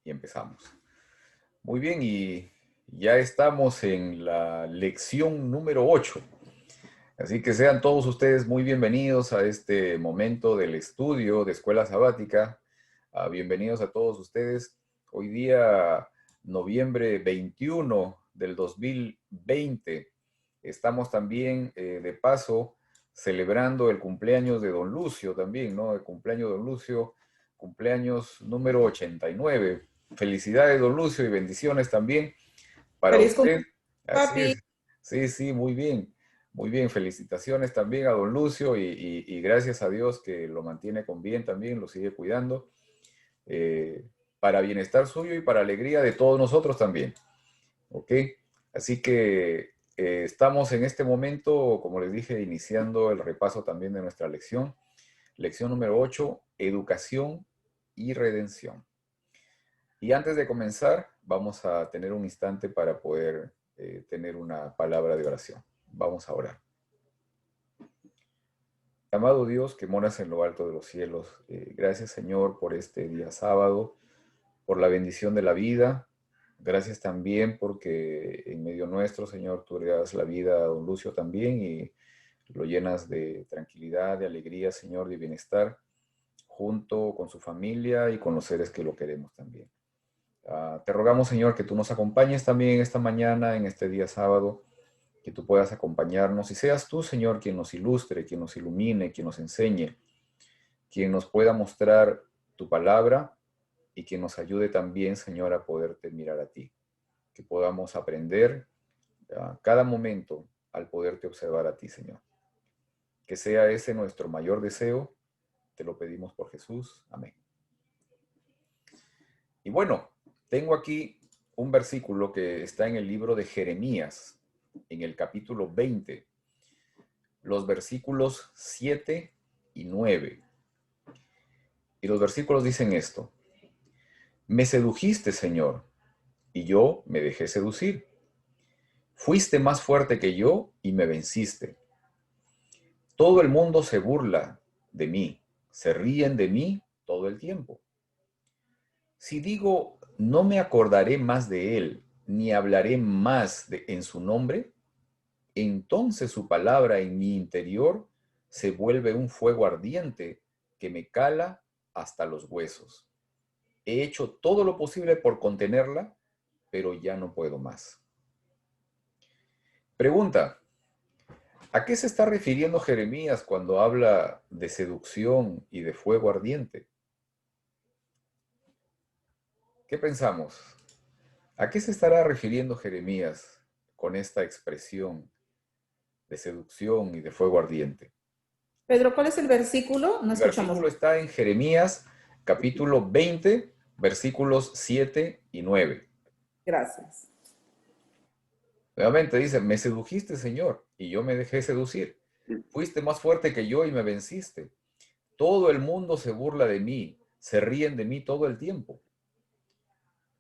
y empezamos. Muy bien, y ya estamos en la lección número 8. Así que sean todos ustedes muy bienvenidos a este momento del estudio de Escuela Sabática. Bienvenidos a todos ustedes. Hoy día, noviembre 21 del 2020, estamos también de paso celebrando el cumpleaños de Don Lucio también, ¿no? El cumpleaños de Don Lucio, cumpleaños número 89. Felicidades, Don Lucio, y bendiciones también para Feliz usted. cumpleaños, Así papi. es. Sí, sí, muy bien. Muy bien. Felicitaciones también a don Lucio y gracias a Dios que lo mantiene con bien también, lo sigue cuidando, eh, para bienestar suyo y para alegría de todos nosotros también. ¿Ok? Así que estamos en este momento, como les dije, iniciando el repaso también de nuestra lección. Lección número 8, educación y redención. Y antes de comenzar, vamos a tener un instante para poder tener una palabra de oración. Vamos a orar. Amado Dios, que moras en lo alto de los cielos, gracias Señor por este día sábado, por la bendición de la vida. Gracias también porque en medio nuestro, Señor, tú le das la vida a don Lucio también y lo llenas de tranquilidad, de alegría, Señor, de bienestar, junto con su familia y con los seres que lo queremos también. Te rogamos, Señor, que tú nos acompañes también esta mañana, en este día sábado, que tú puedas acompañarnos y seas tú, Señor, quien nos ilustre, quien nos ilumine, quien nos enseñe, quien nos pueda mostrar tu palabra y quien nos ayude también, Señor, a poderte mirar a ti. Que podamos aprender a cada momento al poderte observar a ti, Señor. Que sea ese nuestro mayor deseo. Te lo pedimos por Jesús. Amén. Y bueno, tengo aquí un versículo que está en el libro de Jeremías, en el capítulo 20, los versículos 7 y 9. Y los versículos dicen esto: Me sedujiste, Señor, y yo me dejé seducir. Fuiste más fuerte que yo y me venciste. Todo el mundo se burla de mí, se ríen de mí todo el tiempo. Si digo, no me acordaré más de él, ni hablaré más en su nombre, entonces su palabra en mi interior se vuelve un fuego ardiente que me cala hasta los huesos. He hecho todo lo posible por contenerla, pero ya no puedo más. Pregunta: ¿a qué se está refiriendo Jeremías cuando habla de seducción y de fuego ardiente? ¿Qué pensamos? ¿A qué se estará refiriendo Jeremías con esta expresión de seducción y de fuego ardiente? Pedro, ¿cuál es el versículo? No El escuchamos. versículo está en Jeremías capítulo 20, versículos 7 y 9. Gracias. Nuevamente dice: me sedujiste, Señor, y yo me dejé seducir. Fuiste más fuerte que yo y me venciste. Todo el mundo se burla de mí, se ríen de mí todo el tiempo.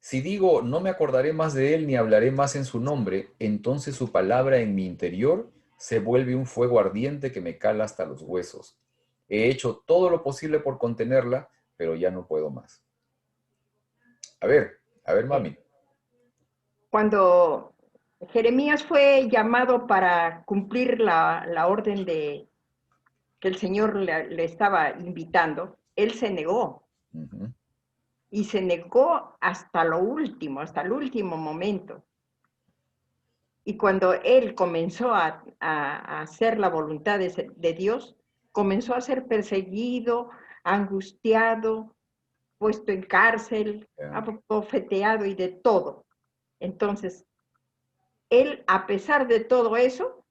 Si digo, no me acordaré más de él ni hablaré más en su nombre, entonces su palabra en mi interior se vuelve un fuego ardiente que me cala hasta los huesos. He hecho todo lo posible por contenerla, pero ya no puedo más. A ver, Eh, mami. Cuando Jeremías fue llamado para cumplir la orden que el Señor le estaba invitando, él se negó Ujú. y se negó hasta lo último, hasta el último momento. Y cuando él comenzó a hacer la voluntad de Dios, comenzó a ser perseguido, angustiado, puesto en cárcel, Ya. abofeteado y de todo. Entonces, él, a pesar de todo eso,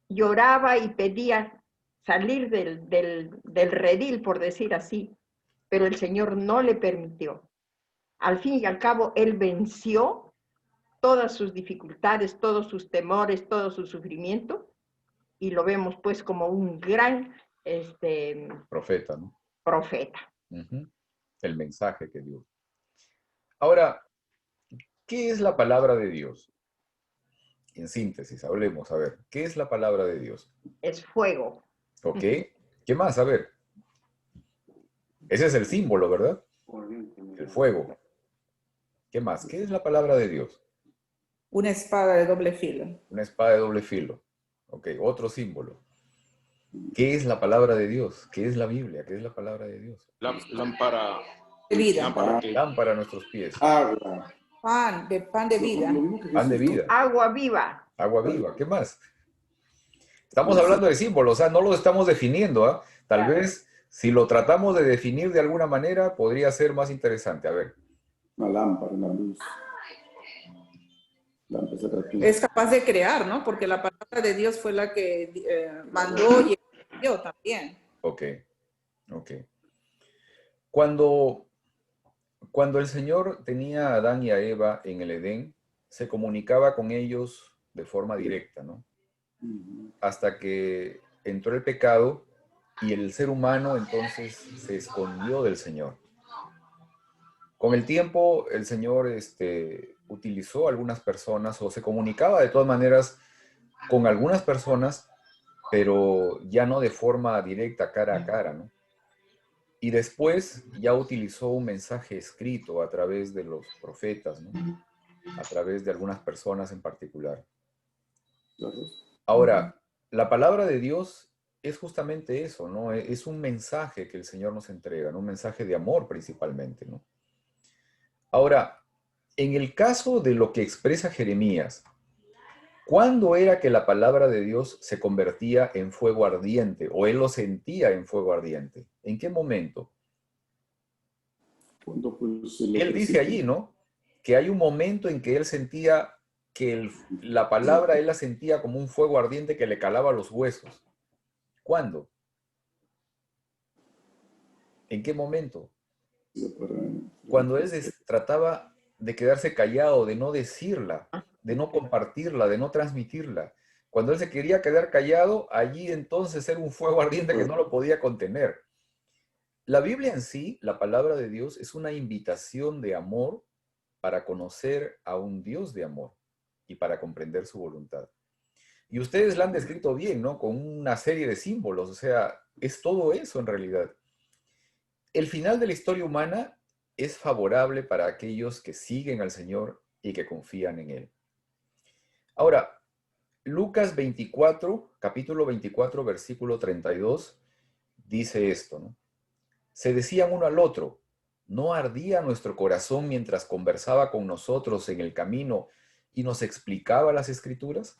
lloraba y pedía salir del redil, por decir así, pero el Señor no le permitió. Al fin y al cabo, él venció todas sus dificultades, todos sus temores, todo su sufrimiento, y lo vemos pues como un gran Profeta, ¿no? profeta. Ujú. El mensaje que dio. Ahora, ¿qué es la palabra de Dios? En síntesis, hablemos, a ver, ¿qué es la palabra de Dios? Es fuego. ¿Ok? ¿Qué más? A ver, ese es el símbolo, ¿verdad? El fuego. ¿Qué más? ¿Qué es la palabra de Dios? Una espada de doble filo. Una espada de doble filo. Ok, otro símbolo. ¿Qué es la palabra de Dios? ¿Qué es la Biblia? ¿Qué es la palabra de Dios? Lámpara. De vida. ¿Lámpara qué? Lámpara a nuestros pies. Agua. Pan de vida. Lo mismo que Pan de Jesús, ¿no? vida. Agua viva. Agua viva. ¿Qué más? Estamos hablando de símbolos, o sea, no lo estamos definiendo, ¿ah? Tal vez si lo tratamos de definir de alguna manera, podría ser más interesante. A ver. Una lámpara, una luz. La lámpara de luz. Es capaz de crear, ¿no? Porque la palabra de Dios fue la que mandó y envió también. Ok, ok. Cuando el Señor tenía a Adán y a Eva en el Edén, se comunicaba con ellos de forma directa, ¿no? Hasta que entró el pecado y el ser humano entonces se escondió del Señor. Con el tiempo, el Señor utilizó a algunas personas o se comunicaba de todas maneras con algunas personas, pero ya no de forma directa, cara a cara, ¿no? Y después ya utilizó un mensaje escrito a través de los profetas, ¿no? A través de algunas personas en particular. Ahora, la palabra de Dios es justamente eso, ¿no? Es un mensaje que el Señor nos entrega, ¿no? Un mensaje de amor principalmente, ¿no? Ahora, en el caso de lo que expresa Jeremías, ¿cuándo era que la palabra de Dios se convertía en fuego ardiente o él lo sentía en fuego ardiente? ¿En qué momento? Cuando, pues, Él dice allí, ¿no? Que hay un momento en que él sentía que la palabra él la sentía como un fuego ardiente que le calaba los huesos. ¿Cuándo? ¿En qué momento? Cuando él trataba de quedarse callado, de no decirla, de no compartirla, de no transmitirla. Cuando él se quería quedar callado, allí entonces era un fuego ardiente que no lo podía contener. La Biblia en sí, la palabra de Dios, es una invitación de amor para conocer a un Dios de amor y para comprender su voluntad. Y ustedes la han descrito bien, ¿no? Con una serie de símbolos, o sea, es todo eso en realidad. El final de la historia humana es favorable para aquellos que siguen al Señor y que confían en Él. Ahora, Lucas 24, capítulo 24, versículo 32, dice esto, ¿no? Se decían uno al otro, ¿no ardía nuestro corazón mientras conversaba con nosotros en el camino y nos explicaba las Escrituras?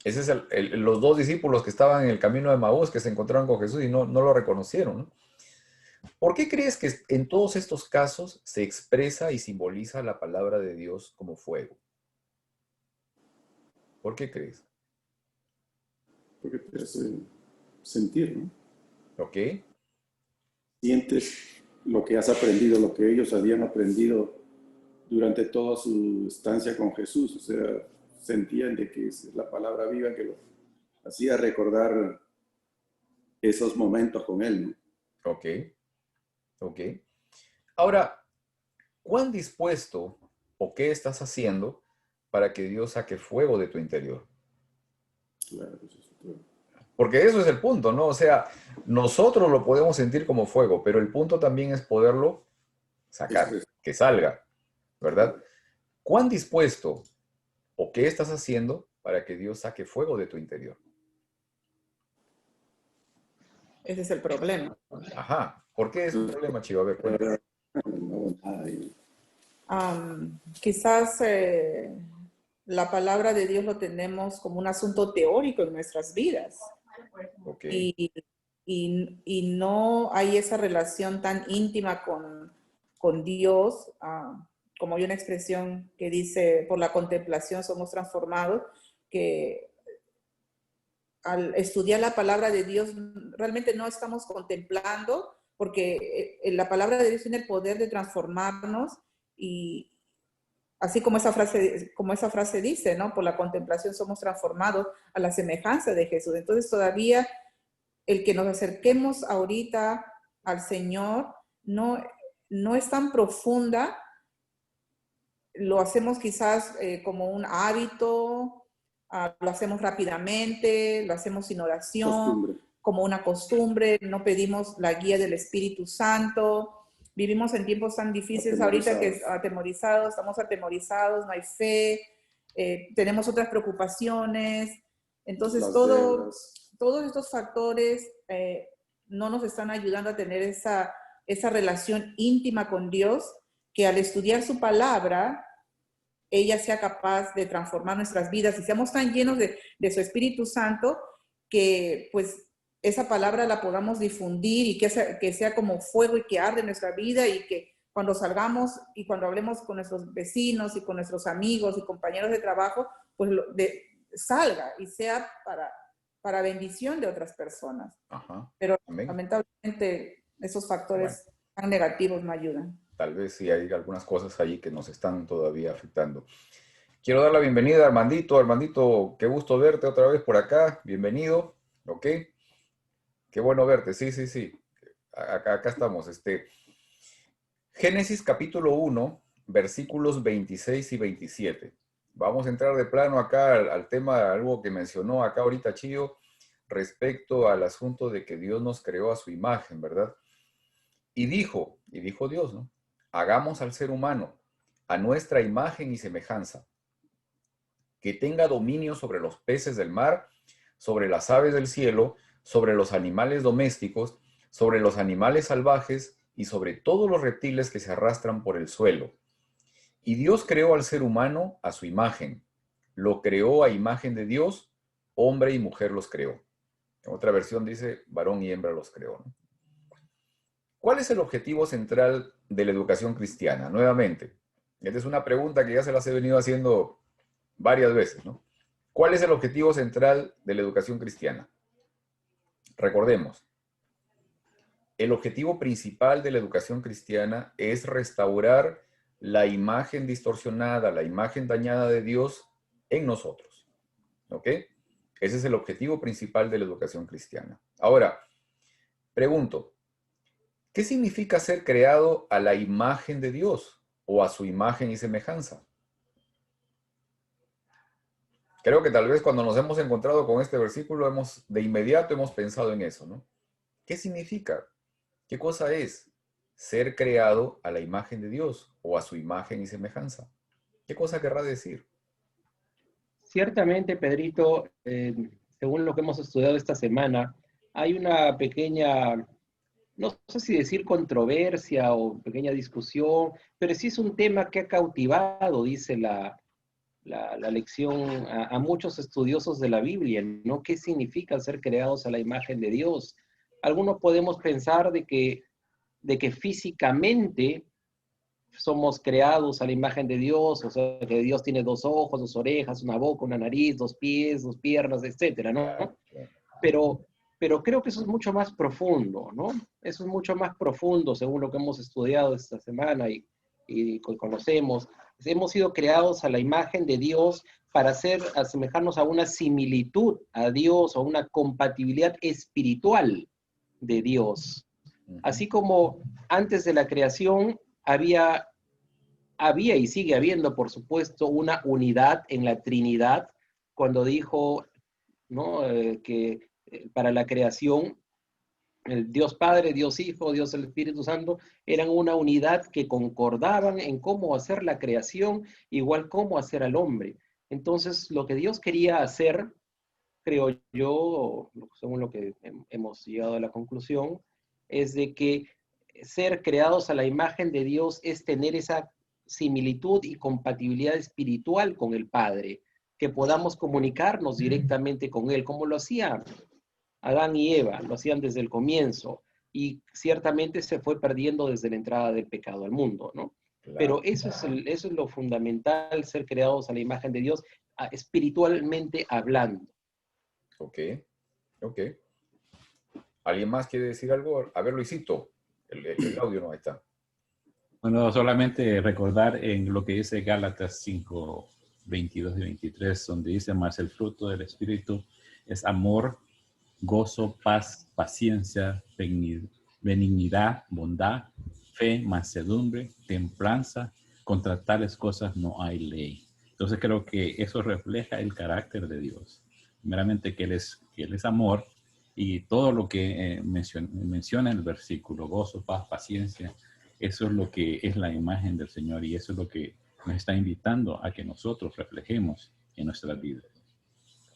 Ese es los dos discípulos que estaban en el camino de Maús, que se encontraron con Jesús y no lo reconocieron, ¿no? ¿Por qué crees que en todos estos casos se expresa y simboliza la palabra de Dios como fuego? ¿Por qué crees? Porque te hace sentir, ¿no? ¿Ok? Sientes lo que has aprendido, lo que ellos habían aprendido durante toda su estancia con Jesús. O sea, sentían de que es la palabra viva que lo hacía recordar esos momentos con Él, ¿no? Ok. Ok. Ahora, ¿cuán dispuesto o qué estás haciendo para que Dios saque fuego de tu interior? Claro, eso es todo. Porque eso es el punto, ¿no? O sea, nosotros lo podemos sentir como fuego, pero el punto también es poderlo sacar, que salga, ¿verdad? ¿Cuán dispuesto o qué estás haciendo para que Dios saque fuego de tu interior? Ese es el problema. Ajá. ¿Por qué es un problema, Chivo? A ver, cuéntame. No, nada ahí. Quizás la palabra de Dios lo tenemos como un asunto teórico en nuestras vidas. Ok. Y no hay esa relación tan íntima con Dios, como hay una expresión que dice, por la contemplación somos transformados, que al estudiar la palabra de Dios realmente no estamos contemplando, porque la palabra de Dios tiene el poder de transformarnos y así como esa frase dice, ¿no? Por la contemplación somos transformados a la semejanza de Jesús. Entonces todavía el que nos acerquemos ahorita al Señor no es tan profunda, lo hacemos quizás como un hábito, lo hacemos rápidamente, lo hacemos sin oración, Costumbre. como una costumbre, no pedimos la guía del Espíritu Santo, vivimos en tiempos tan difíciles ahorita que estamos atemorizados, no hay fe, tenemos otras preocupaciones. Entonces, todos estos factores no nos están ayudando a tener esa relación íntima con Dios, que al estudiar su palabra, ella sea capaz de transformar nuestras vidas y seamos tan llenos de su Espíritu Santo que pues esa palabra la podamos difundir y que sea como fuego y que arde en nuestra vida, y que cuando salgamos y cuando hablemos con nuestros vecinos y con nuestros amigos y compañeros de trabajo, pues salga y sea para bendición de otras personas. Ajá. Pero Amén. lamentablemente esos factores tan negativos no ayudan. Tal vez sí hay algunas cosas allí que nos están todavía afectando. Quiero dar la bienvenida a Armandito. Armandito, qué gusto verte otra vez por acá. Bienvenido, ¿ok? Qué bueno verte, sí. Acá estamos. Génesis capítulo 1, versículos 26 y 27. Vamos a entrar de plano acá al tema, algo que mencionó acá ahorita Chío, respecto al asunto de que Dios nos creó a su imagen, ¿verdad? Y dijo Dios, ¿no? Hagamos al ser humano a nuestra imagen y semejanza, que tenga dominio sobre los peces del mar, sobre las aves del cielo, sobre los animales domésticos, sobre los animales salvajes y sobre todos los reptiles que se arrastran por el suelo. Y Dios creó al ser humano a su imagen. Lo creó a imagen de Dios, hombre y mujer los creó. En otra versión dice, varón y hembra los creó, ¿no? ¿Cuál es el objetivo central de la educación cristiana? Nuevamente, esta es una pregunta que ya se las he venido haciendo varias veces, ¿no? ¿Cuál es el objetivo central de la educación cristiana? Recordemos, el objetivo principal de la educación cristiana es restaurar la imagen distorsionada, la imagen dañada de Dios en nosotros, ¿ok? Ese es el objetivo principal de la educación cristiana. Ahora, pregunto, ¿qué significa ser creado a la imagen de Dios o a su imagen y semejanza? Creo que tal vez cuando nos hemos encontrado con este versículo de inmediato hemos pensado en eso, ¿no? ¿Qué significa? ¿Qué cosa es ser creado a la imagen de Dios o a su imagen y semejanza? ¿Qué cosa querrá decir? Ciertamente, Pedrito, según lo que hemos estudiado esta semana, hay una pequeña, no sé si decir controversia o pequeña discusión, pero sí es un tema que ha cautivado, dice la lección, a muchos estudiosos de la Biblia, ¿no? ¿Qué significa ser creados a la imagen de Dios? Algunos podemos pensar de que físicamente somos creados a la imagen de Dios, o sea, que Dios tiene 2 ojos, 2 orejas, una boca, una nariz, 2 pies, 2 piernas, etcétera, ¿no? Pero creo que eso es mucho más profundo, ¿no? Eso es mucho más profundo según lo que hemos estudiado esta semana y conocemos. Hemos sido creados a la imagen de Dios para asemejarnos a una similitud a Dios o una compatibilidad espiritual de Dios. Así como antes de la creación había y sigue habiendo, por supuesto, una unidad en la Trinidad, cuando dijo, ¿no? Que para la creación, el Dios Padre, Dios Hijo, Dios el Espíritu Santo, eran una unidad que concordaban en cómo hacer la creación, igual cómo hacer al hombre. Entonces, lo que Dios quería hacer, creo yo, según lo que hemos llegado a la conclusión, es de que ser creados a la imagen de Dios es tener esa similitud y compatibilidad espiritual con el Padre, que podamos comunicarnos directamente con Él, como lo hacían Adán y Eva, lo hacían desde el comienzo, y ciertamente se fue perdiendo desde la entrada del pecado al mundo, ¿no? Claro, pero eso es lo fundamental, ser creados a la imagen de Dios, espiritualmente hablando. Ok. ¿Alguien más quiere decir algo? A ver, Luisito, el audio no, ahí está. Bueno, solamente recordar en lo que dice Gálatas 5, 22 y 23, donde dice, más el fruto del Espíritu es amor, gozo, paz, paciencia, benignidad, bondad, fe, mansedumbre, templanza. Contra tales cosas no hay ley. Entonces creo que eso refleja el carácter de Dios. Primeramente que Él es amor, y todo lo que menciona en el versículo, gozo, paz, paciencia, Eso es lo que es la imagen del Señor y eso es lo que nos está invitando a que nosotros reflejemos en nuestras vidas.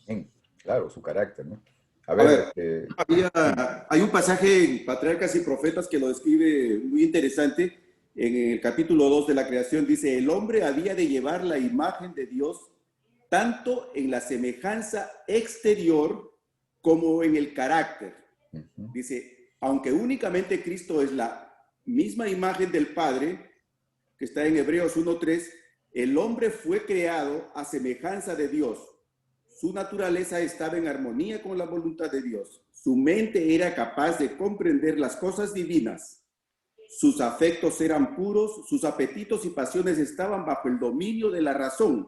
Bien, claro, su carácter, ¿no? A A ver, ver, hay un pasaje en Patriarcas y Profetas que lo describe muy interesante. En el capítulo 2 de la creación dice, el hombre había de llevar la imagen de Dios tanto en la semejanza exterior como en el carácter. Dice, aunque únicamente Cristo es la misma imagen del Padre, que está en Hebreos 1:3, el hombre fue creado a semejanza de Dios. Su naturaleza estaba en armonía con la voluntad de Dios. Su mente era capaz de comprender las cosas divinas. Sus afectos eran puros, sus apetitos y pasiones estaban bajo el dominio de la razón.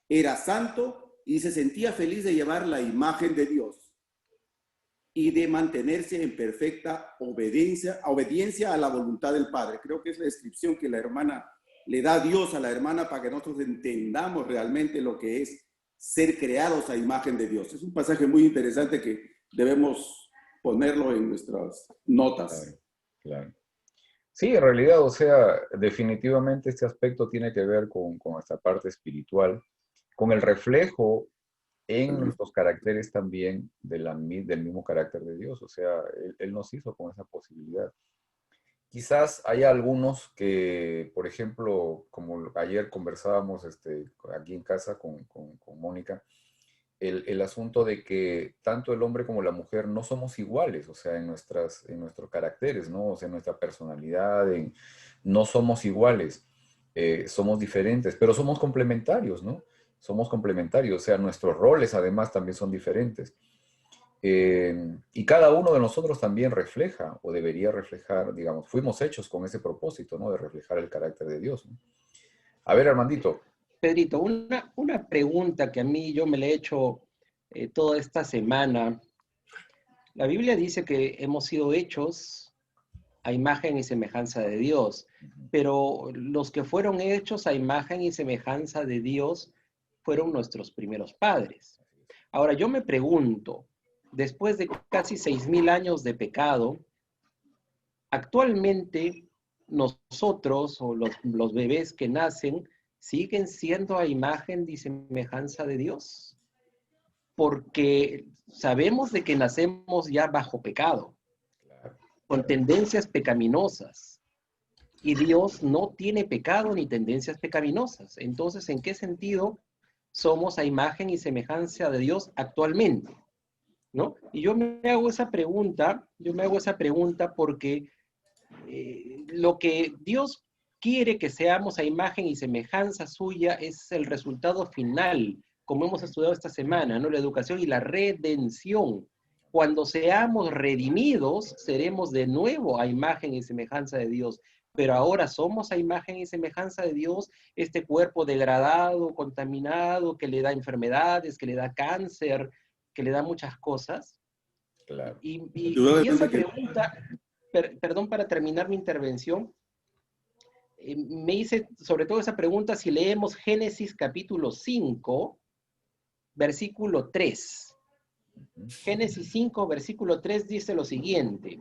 Era santo y se sentía feliz de llevar la imagen de Dios y de mantenerse en perfecta obediencia a la voluntad del Padre. Creo que es la descripción que la hermana le da a Dios a la hermana para que nosotros entendamos realmente lo que es ser creados a imagen de Dios. Es un pasaje muy interesante que debemos ponerlo en nuestras notas. Claro, claro. Sí, en realidad, o sea, definitivamente este aspecto tiene que ver con esta parte espiritual, con el reflejo en nuestros caracteres también del mismo carácter de Dios. O sea, él nos hizo con esa posibilidad. Quizás hay algunos que, por ejemplo, como ayer conversábamos aquí en casa con Mónica, el asunto de que tanto el hombre como la mujer no somos iguales, o sea, en nuestros caracteres, ¿no? O sea, en nuestra personalidad, no somos iguales, somos diferentes, pero somos complementarios, ¿no? Somos complementarios, o sea, nuestros roles además también son diferentes. Y cada uno de nosotros también refleja o debería reflejar, digamos, fuimos hechos con ese propósito, ¿no? De reflejar el carácter de Dios, ¿no? A ver, Armandito. Pedrito, una pregunta que a mí yo me la he hecho toda esta semana. La Biblia dice que hemos sido hechos a imagen y semejanza de Dios, pero los que fueron hechos a imagen y semejanza de Dios fueron nuestros primeros padres. Ahora, yo me pregunto, después de casi 6,000 años de pecado, actualmente nosotros o los bebés que nacen siguen siendo a imagen y semejanza de Dios, porque sabemos de que nacemos ya bajo pecado, con tendencias pecaminosas, y Dios no tiene pecado ni tendencias pecaminosas. Entonces, ¿en qué sentido somos a imagen y semejanza de Dios actualmente? ¿No? Y yo me hago esa pregunta porque lo que Dios quiere que seamos a imagen y semejanza suya es el resultado final, como hemos estudiado esta semana, ¿no? La educación y la redención. Cuando seamos redimidos, seremos de nuevo a imagen y semejanza de Dios. Pero ahora somos a imagen y semejanza de Dios, este cuerpo degradado, contaminado, que le da enfermedades, que le da cáncer, que le da muchas cosas. Claro. Y esa pregunta, perdón, para terminar mi intervención, me hice sobre todo esa pregunta si leemos Génesis capítulo 5, versículo 3. Génesis 5, versículo 3 dice lo siguiente: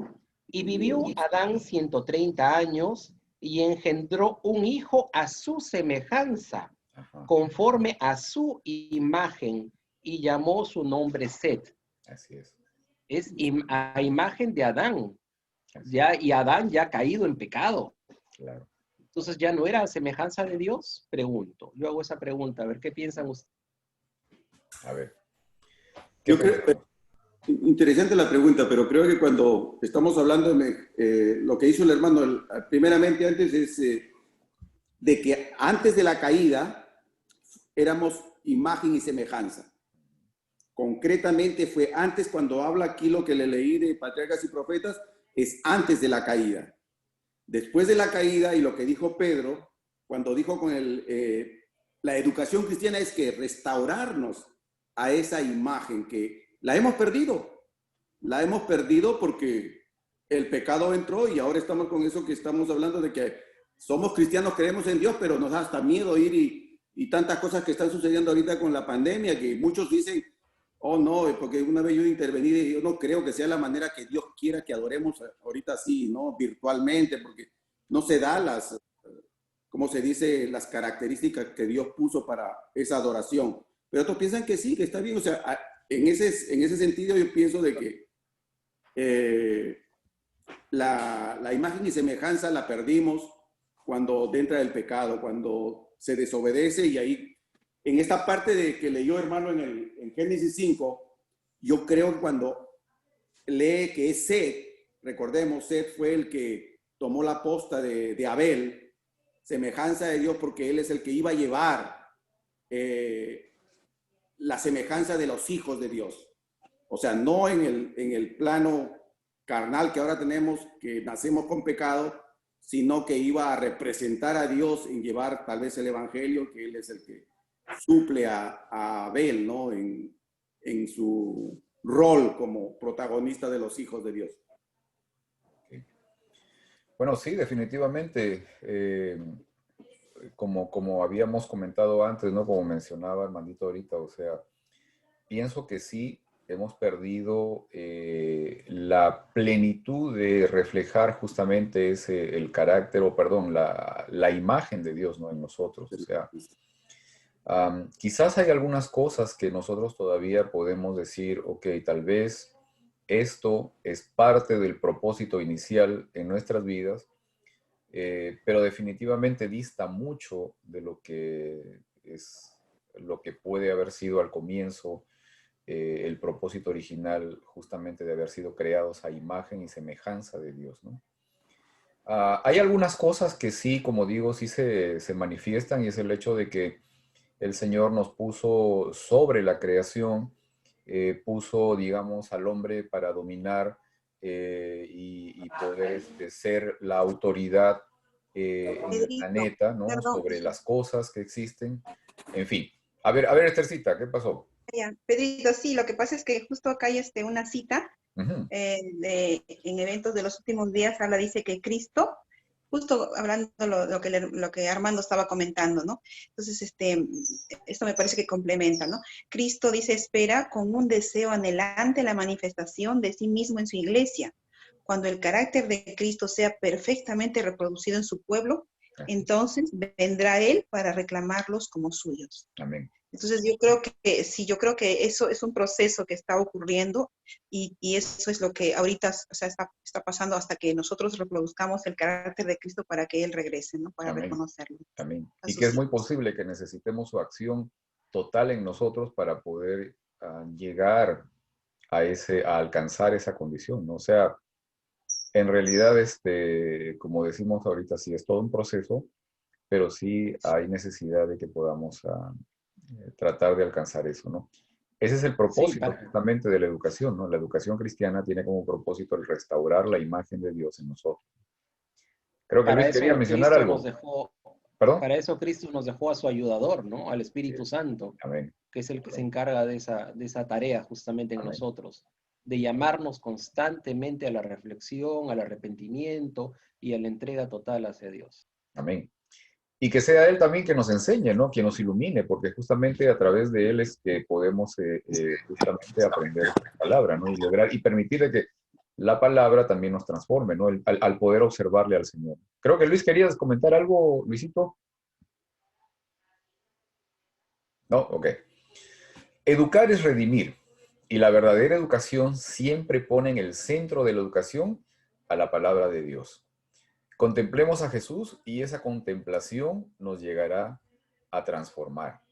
y vivió Adán 130 años y engendró un hijo a su semejanza, conforme a su imagen, y llamó su nombre Set. Así es. Es a imagen de Adán. Ya, y Adán ya ha caído en pecado. Claro. Entonces ya no era a semejanza de Dios, pregunto. Yo hago esa pregunta, a ver qué piensan ustedes. A ver. Yo creo, interesante la pregunta, pero creo que cuando estamos hablando de lo que hizo el hermano, primeramente antes es de que antes de la caída éramos imagen y semejanza. Concretamente fue antes, cuando habla aquí lo que le leí de Patriarcas y Profetas, es antes de la caída. Después de la caída, y lo que dijo Pedro, cuando dijo con la educación cristiana es que restaurarnos a esa imagen que la hemos perdido. La hemos perdido porque el pecado entró y ahora estamos con eso que estamos hablando de que somos cristianos, creemos en Dios, pero nos da hasta miedo ir y tantas cosas que están sucediendo ahorita con la pandemia, que muchos dicen, oh no, porque una vez yo intervení y yo no creo que sea la manera que Dios quiera que adoremos ahorita así, ¿no? Virtualmente, porque no se da las, como se dice, las características que Dios puso para esa adoración. Pero otros piensan que sí, que está bien. O sea, en ese sentido yo pienso de que la imagen y semejanza la perdimos cuando entra el pecado, cuando se desobedece. Y ahí, en esta parte de que leyó hermano en Génesis 5, yo creo que cuando lee que es Set, recordemos, Set fue el que tomó la posta de Abel, semejanza de Dios, porque él es el que iba a llevar la semejanza de los hijos de Dios. O sea, no en el plano carnal que ahora tenemos, que nacemos con pecado, sino que iba a representar a Dios en llevar tal vez el evangelio, que él es el que suple a Abel, ¿no? En su rol como protagonista de los hijos de Dios. Bueno, sí, definitivamente. Como habíamos comentado antes, ¿no? Como mencionaba Armandito ahorita, o sea, pienso que sí hemos perdido la plenitud de reflejar justamente el carácter, o perdón, la imagen de Dios, ¿no? En nosotros. O sea, quizás hay algunas cosas que nosotros todavía podemos decir, ok, tal vez esto es parte del propósito inicial en nuestras vidas, pero definitivamente dista mucho de lo que puede haber sido al comienzo el propósito original, justamente de haber sido creados a imagen y semejanza de Dios, ¿no? Hay algunas cosas que sí, como digo, sí se manifiestan, y es el hecho de que el Señor nos puso sobre la creación, puso, digamos, al hombre para dominar y poder ser la autoridad en el Pedrito, planeta, ¿no? perdón, Sobre las cosas que existen. En fin. A ver, Esthercita, ¿qué pasó? ya, Pedrito, sí, lo que pasa es que justo acá hay una cita Ujú. en eventos de los últimos días, dice que Cristo, justo hablando lo que Armando estaba comentando, ¿no? Entonces, esto me parece que complementa, ¿no? Cristo dice, espera con un deseo anhelante la manifestación de sí mismo en su iglesia. Cuando el carácter de Cristo sea perfectamente reproducido en su pueblo, entonces vendrá Él para reclamarlos como suyos. Amén. Entonces yo creo que sí, yo creo que eso es un proceso que está ocurriendo y eso es lo que ahorita, o sea, está pasando hasta que nosotros reproduzcamos el carácter de Cristo para que Él regrese, ¿no? Para Amén. reconocerlo. Amén. A Y sus que es muy hijos. posible que necesitemos su acción total en nosotros para poder llegar a alcanzar esa condición, ¿no? O sea, en realidad, como decimos ahorita, sí es todo un proceso, pero sí hay necesidad de que podamos tratar de alcanzar eso, ¿no? Ese es el Sí, propósito justamente de la educación, ¿no? La educación cristiana tiene como propósito el restaurar la imagen de Dios en nosotros. Creo que para Luis quería eso mencionar Cristo nos algo. dejó, ¿Perdón? para eso Cristo nos dejó a su ayudador, ¿no? Al Espíritu Santo, Amén. que es el que se encarga de esa tarea justamente en Amén. nosotros, de llamarnos constantemente a la reflexión, al arrepentimiento y a la entrega total hacia Dios. Amén. Y que sea Él también que nos enseñe, ¿no? Que nos ilumine, porque justamente a través de Él es que podemos justamente aprender su palabra, ¿no? Y lograr, y permitir que la palabra también nos transforme, ¿no? Al poder observarle al Señor. Creo que Luis, ¿querías comentar algo, Luisito? No, ok. Educar es redimir, y la verdadera educación siempre pone en el centro de la educación a la palabra de Dios. Contemplemos a Jesús y esa contemplación nos llegará a transformar.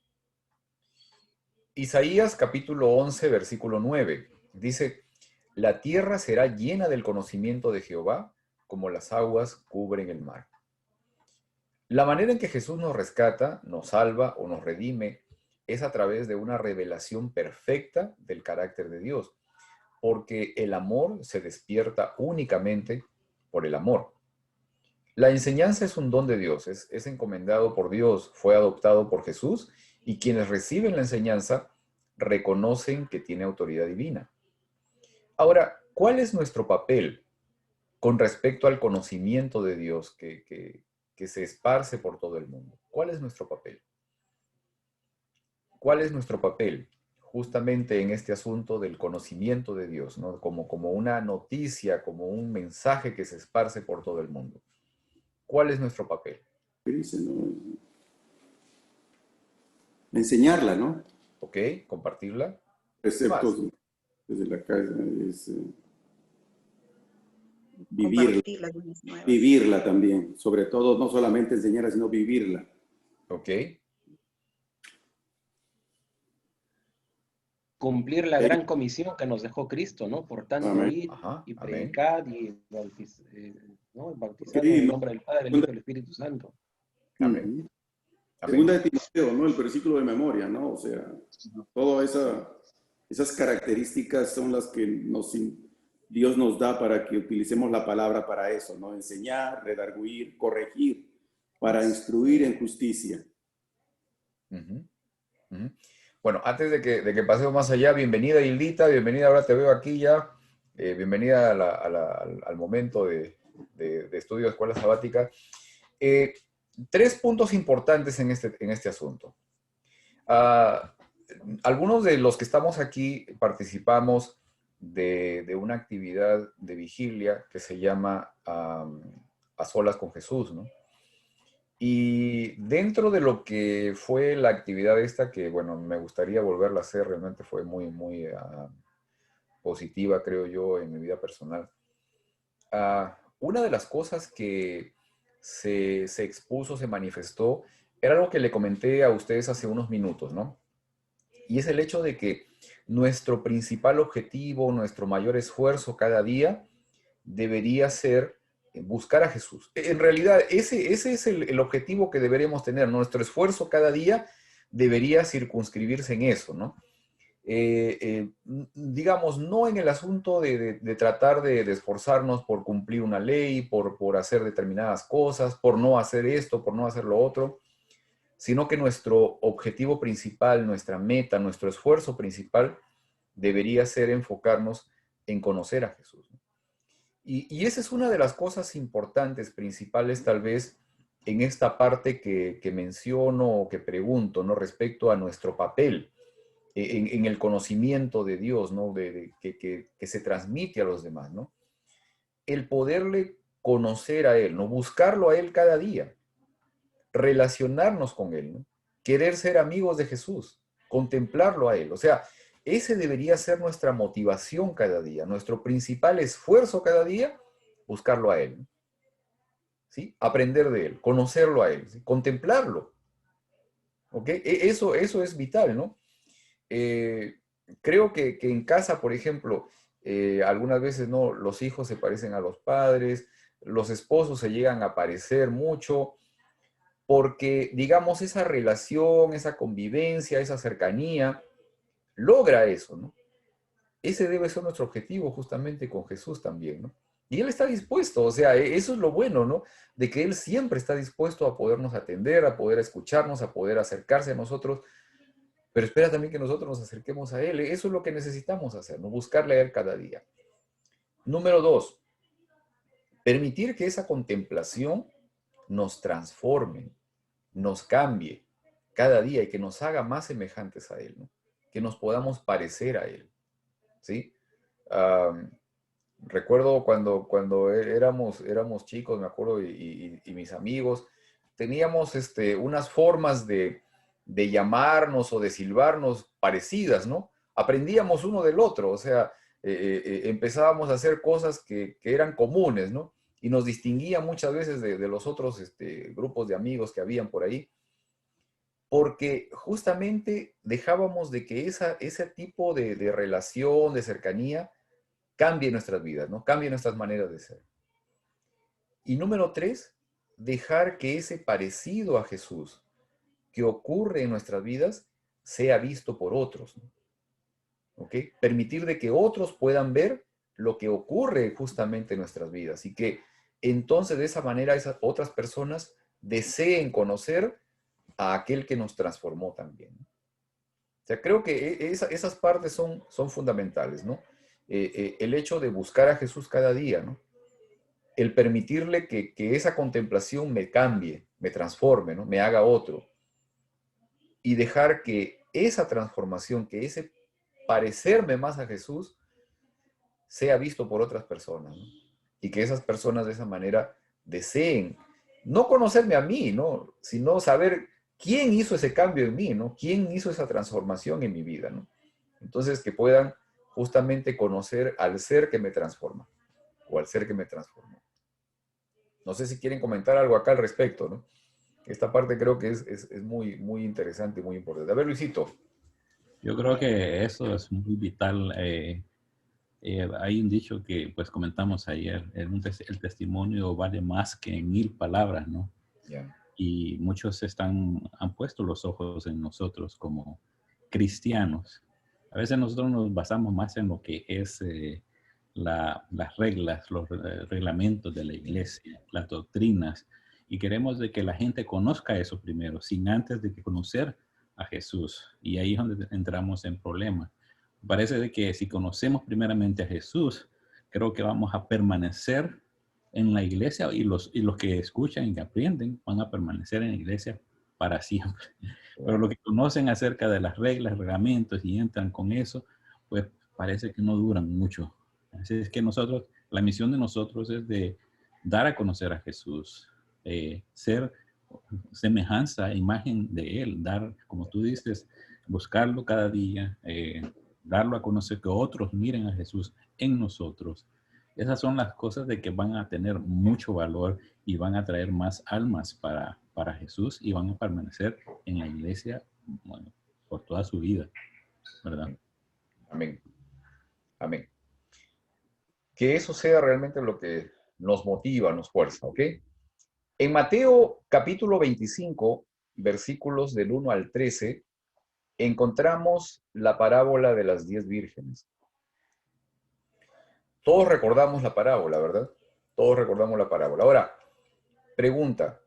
Isaías capítulo 11, versículo 9, dice, la tierra será llena del conocimiento de Jehová, como las aguas cubren el mar. La manera en que Jesús nos rescata, nos salva o nos redime es a través de una revelación perfecta del carácter de Dios, porque el amor se despierta únicamente por el amor. La enseñanza es un don de Dios, es encomendado por Dios, fue adoptado por Jesús, y quienes reciben la enseñanza reconocen que tiene autoridad divina. Ahora, ¿cuál es nuestro papel con respecto al conocimiento de Dios que se esparce por todo el mundo? ¿Cuál es nuestro papel? ¿Cuál es nuestro papel justamente en este asunto del conocimiento de Dios, ¿no? Como una noticia, como un mensaje que se esparce por todo el mundo? ¿cuál es nuestro papel? ¿Qué dice, no? Enseñarla, ¿no? ¿Ok? Compartirla. ¿Qué Preceptos más? desde la casa es vivirla, Compartir las buenas nuevas. vivirla también. Sobre todo, no solamente enseñarla, sino vivirla. ¿Ok? Cumplir la gran comisión que nos dejó Cristo, ¿no? Por tanto, Amén. ir Ajá, y amén. predicar y ¿no? Porque bautizando en ahí, el ¿no? nombre del Padre, del Hijo y del Espíritu Santo. Amén. Ujú. Amén. Segunda de Timoteo, ¿no? El versículo de memoria, ¿no? O sea, todas esas características son las que Dios nos da para que utilicemos la palabra para eso, ¿no? Enseñar, redarguir, corregir, para instruir en justicia. Ujú, ujú. Bueno, antes de que pasemos más allá, bienvenida Hildita, bienvenida, ahora te veo aquí ya, bienvenida al momento de estudio de escuela sabática. Tres puntos importantes en este asunto. Algunos de los que estamos aquí participamos de una actividad de vigilia que se llama A Solas con Jesús, ¿no? Y dentro de lo que fue la actividad esta, que bueno, me gustaría volverla a hacer, realmente fue muy positiva, creo yo, en mi vida personal. Una de las cosas que se expuso, se manifestó, era algo que le comenté a ustedes hace unos minutos, ¿no? Y es el hecho de que nuestro principal objetivo, nuestro mayor esfuerzo cada día debería ser buscar a Jesús. En realidad, ese es el objetivo que deberíamos tener. Nuestro esfuerzo cada día debería circunscribirse en eso, ¿no? Digamos, no en el asunto de tratar de esforzarnos por cumplir una ley, por hacer determinadas cosas, por no hacer esto, por no hacer lo otro, sino que nuestro objetivo principal, nuestra meta, nuestro esfuerzo principal debería ser enfocarnos en conocer a Jesús, ¿no? Y esa es una de las cosas importantes, principales tal vez, en esta parte que menciono o que pregunto, ¿no? Respecto a nuestro papel en el conocimiento de Dios, ¿no? Que se transmite a los demás, ¿no? El poderle conocer a Él, ¿no? Buscarlo a Él cada día, relacionarnos con Él, ¿no? Querer ser amigos de Jesús, contemplarlo a Él. O sea, ese debería ser nuestra motivación cada día, nuestro principal esfuerzo cada día, buscarlo a Él, ¿no? ¿Sí? Aprender de Él, conocerlo a Él, ¿sí? Contemplarlo. ¿Ok? Eso es vital, ¿no? Eh, Creo que en casa, por ejemplo, algunas veces no, los hijos se parecen a los padres, los esposos se llegan a parecer mucho, porque, digamos, esa relación, esa convivencia, esa cercanía, logra eso, ¿no? Ese debe ser nuestro objetivo justamente con Jesús también, ¿no? Y Él está dispuesto, o sea, eso es lo bueno, ¿no? De que Él siempre está dispuesto a podernos atender, a poder escucharnos, a poder acercarse a nosotros, pero espera también que nosotros nos acerquemos a Él. Eso es lo que necesitamos hacer, ¿no? Buscarle a Él cada día. Número dos, permitir que esa contemplación nos transforme, nos cambie cada día y que nos haga más semejantes a Él, ¿no? Que nos podamos parecer a Él, ¿sí? Recuerdo cuando éramos chicos, me acuerdo, y mis amigos, teníamos unas formas de llamarnos o de silbarnos parecidas, ¿no? Aprendíamos uno del otro, o sea, empezábamos a hacer cosas que eran comunes, ¿no? Y nos distinguía muchas veces de los otros grupos de amigos que habían por ahí, porque justamente dejábamos de que ese tipo de relación, de cercanía, cambie nuestras vidas, ¿no? Cambie nuestras maneras de ser. Y número tres, dejar que ese parecido a Jesús que ocurre en nuestras vidas sea visto por otros, ¿no? ¿Ok? Permitir de que otros puedan ver lo que ocurre justamente en nuestras vidas y que entonces de esa manera esas otras personas deseen conocer a aquel que nos transformó también, ¿no? O sea, creo que esas partes son fundamentales, ¿no? El hecho de buscar a Jesús cada día, ¿no? El permitirle que esa contemplación me cambie, me transforme, ¿no? Me haga otro. Y dejar que esa transformación, que ese parecerme más a Jesús, sea visto por otras personas, ¿no? Y que esas personas de esa manera deseen no conocerme a mí, ¿no? Sino saber quién hizo ese cambio en mí, ¿no? ¿Quién hizo esa transformación en mi vida, ¿no? Entonces, que puedan justamente conocer al ser que me transforma o al ser que me transformó. No sé si quieren comentar algo acá al respecto, ¿no? Esta parte creo que es muy, muy interesante y muy importante. A ver, Luisito. Yo creo que eso es muy vital. Hay un dicho que pues comentamos ayer, el testimonio vale más que 1000 palabras, ¿no? Yeah. Y muchos han puesto los ojos en nosotros como cristianos. A veces nosotros nos basamos más en lo que es las reglas, los reglamentos de la iglesia, las doctrinas, y queremos de que la gente conozca eso primero, sin antes de que conocer a Jesús. Y ahí es donde entramos en problemas. Parece de que si conocemos primeramente a Jesús, creo que vamos a permanecer en la iglesia y los que escuchan y que aprenden van a permanecer en la iglesia para siempre. Pero los que conocen acerca de las reglas, reglamentos y entran con eso, pues parece que no duran mucho. Así es que nosotros, la misión de nosotros es de dar a conocer a Jesús, ser semejanza, imagen de Él, dar, como tú dices, buscarlo cada día, darlo a conocer, que otros miren a Jesús en nosotros. Esas son las cosas de que van a tener mucho valor y van a traer más almas para Jesús y van a permanecer en la iglesia, bueno, por toda su vida, ¿verdad? Amén. Amén. Que eso sea realmente lo que nos motiva, nos fuerza, ¿ok? En Mateo capítulo 25, versículos del 1 al 13, encontramos la parábola de las 10 vírgenes. Todos recordamos la parábola, ¿verdad? Todos recordamos la parábola. Ahora, pregunta,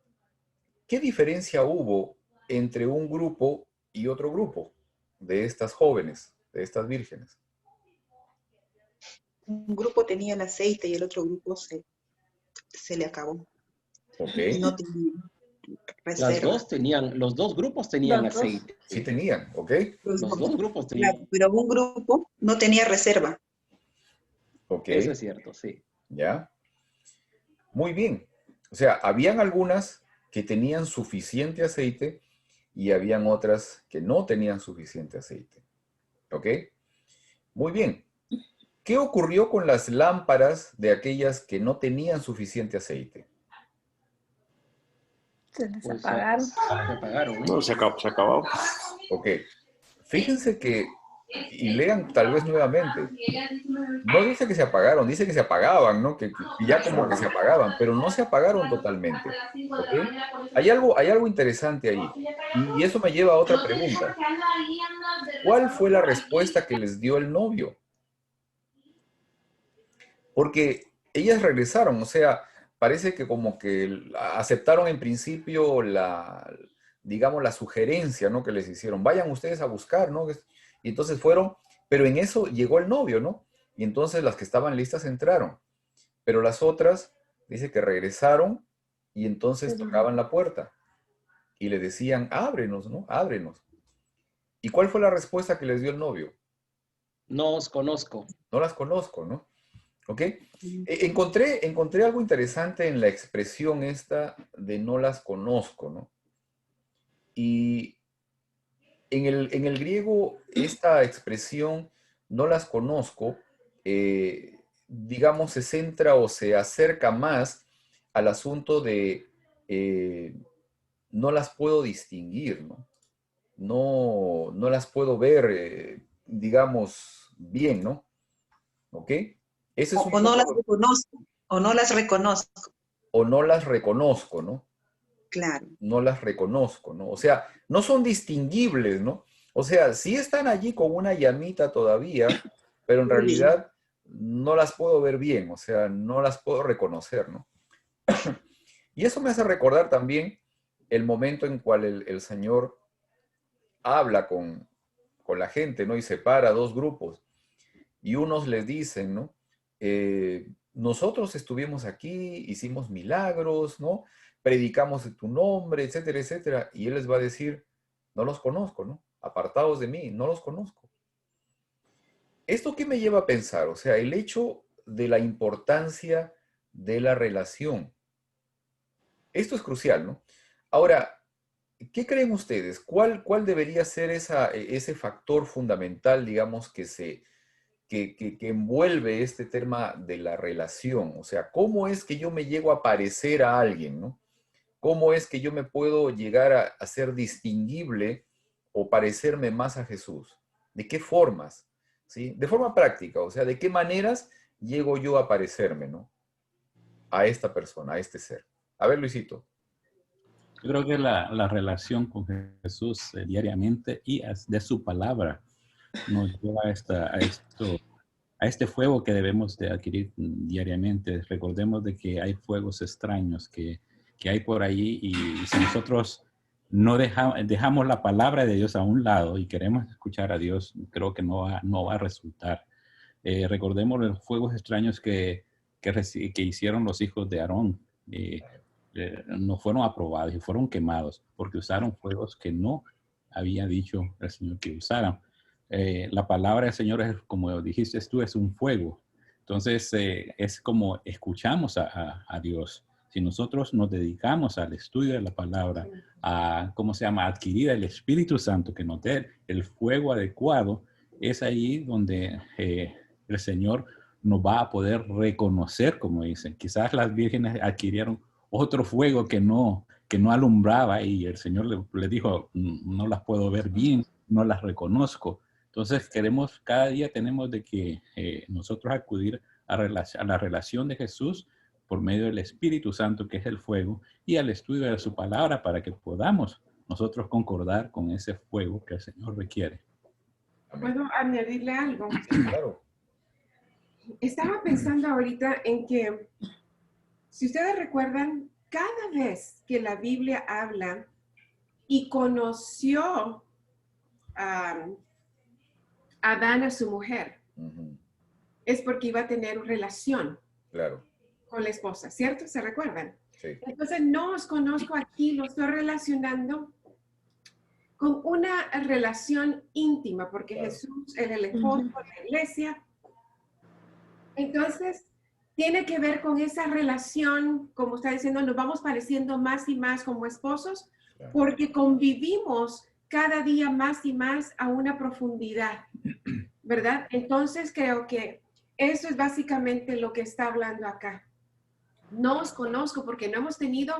¿qué diferencia hubo entre un grupo y otro grupo de estas jóvenes, de estas vírgenes? Un grupo tenía el aceite y el otro grupo se le acabó. ¿Ok? Y no tenía reserva. Los dos grupos tenían Los dos. aceite. Sí tenían, ¿ok? Los dos grupos Claro, tenían. pero un grupo no tenía reserva. ¿Ok? Eso es cierto, sí. ¿Ya? Muy bien. O sea, habían algunas que tenían suficiente aceite y habían otras que no tenían suficiente aceite. ¿Ok? Muy bien. ¿Qué ocurrió con las lámparas de aquellas que no tenían suficiente aceite? Se les Pues apagaron. se apagaron, ¿no? No, se acabó. Ok. Fíjense que, y lean tal vez nuevamente, no dice que se apagaron, dice que se apagaban, ¿no? Que ya como que se apagaban, pero no se apagaron totalmente. ¿Ok? Hay algo interesante ahí. Y eso me lleva a otra pregunta. ¿Cuál fue la respuesta que les dio el novio? Porque ellas regresaron, o sea, parece que como que aceptaron en principio digamos, la sugerencia, ¿no? Que les hicieron, vayan ustedes a buscar, ¿no? Y entonces fueron, pero en eso llegó el novio, ¿no? Y entonces las que estaban listas entraron, pero las otras, dice que regresaron y entonces tocaban la puerta y le decían, ábrenos, ¿no? Ábrenos. ¿Y cuál fue la respuesta que les dio el novio? No os conozco. No las conozco, ¿no? ¿Ok? Encontré algo interesante en la expresión esta de no las conozco, ¿no? Y en el griego, esta expresión no las conozco, digamos, se centra o se acerca más al asunto de no las puedo distinguir, ¿no? No las puedo ver, digamos, bien, ¿no? ¿Ok? Ese es un O no las poco, reconozco, o no las reconozco. o no las reconozco, ¿no? Claro. No las reconozco, ¿no? O sea, no son distinguibles, ¿no? O sea, sí están allí con una llamita todavía, pero en realidad no las puedo ver bien, o sea, no las puedo reconocer, ¿no? Y eso me hace recordar también el momento en cual el Señor habla con la gente, ¿no? Y separa dos grupos. Y unos les dicen, ¿no? Nosotros estuvimos aquí, hicimos milagros, ¿no? Predicamos en tu nombre, etcétera, etcétera. Y él les va a decir, no los conozco, ¿no? Apartados de mí, no los conozco. ¿Esto qué me lleva a pensar? O sea, el hecho de la importancia de la relación. Esto es crucial, ¿no? Ahora, ¿qué creen ustedes? ¿Cuál debería ser ese factor fundamental, digamos, que envuelve este tema de la relación? O sea, ¿cómo es que yo me llego a parecer a alguien, ¿no? ¿Cómo es que yo me puedo llegar a ser distinguible o parecerme más a Jesús? ¿De qué formas? ¿Sí? De forma práctica, o sea, ¿de qué maneras llego yo a parecerme, ¿no? A esta persona, a este ser. A ver, Luisito. Yo creo que la relación con Jesús diariamente y de su palabra nos lleva a este fuego que debemos de adquirir diariamente. Recordemos de que hay fuegos extraños que hay por ahí y si nosotros no dejamos la palabra de Dios a un lado y queremos escuchar a Dios, creo que no va a resultar. Recordemos los fuegos extraños que hicieron los hijos de Aarón. No fueron aprobados y fueron quemados porque usaron fuegos que no había dicho el Señor que usaran. La palabra del Señor es, como dijiste tú, es un fuego. Entonces, es como escuchamos a Dios. Si nosotros nos dedicamos al estudio de la palabra, a, ¿cómo se llama?, adquirir el Espíritu Santo que nos dé el fuego adecuado, es ahí donde el Señor nos va a poder reconocer, como dicen. Quizás las vírgenes adquirieron otro fuego que no alumbraba y el Señor le dijo, no las puedo ver bien, no las reconozco. Entonces cada día tenemos de que nosotros acudir a la relación de Jesús por medio del Espíritu Santo, que es el fuego, y al estudio de su palabra para que podamos nosotros concordar con ese fuego que el Señor requiere. Amén. ¿Puedo añadirle algo? Claro. Estaba pensando ahorita en que, si ustedes recuerdan, cada vez que la Biblia habla y conoció a Adán a su mujer, es porque iba a tener una relación Claro. con la esposa, ¿cierto? ¿Se recuerdan? Sí. Entonces, no os conozco aquí, lo estoy relacionando con una relación íntima, porque Claro. Jesús era el esposo de la iglesia. Entonces, tiene que ver con esa relación, como está diciendo, nos vamos pareciendo más y más como esposos, Claro. porque convivimos cada día más y más a una profundidad, ¿verdad? Entonces, creo que eso es básicamente lo que está hablando acá. No os conozco porque no hemos tenido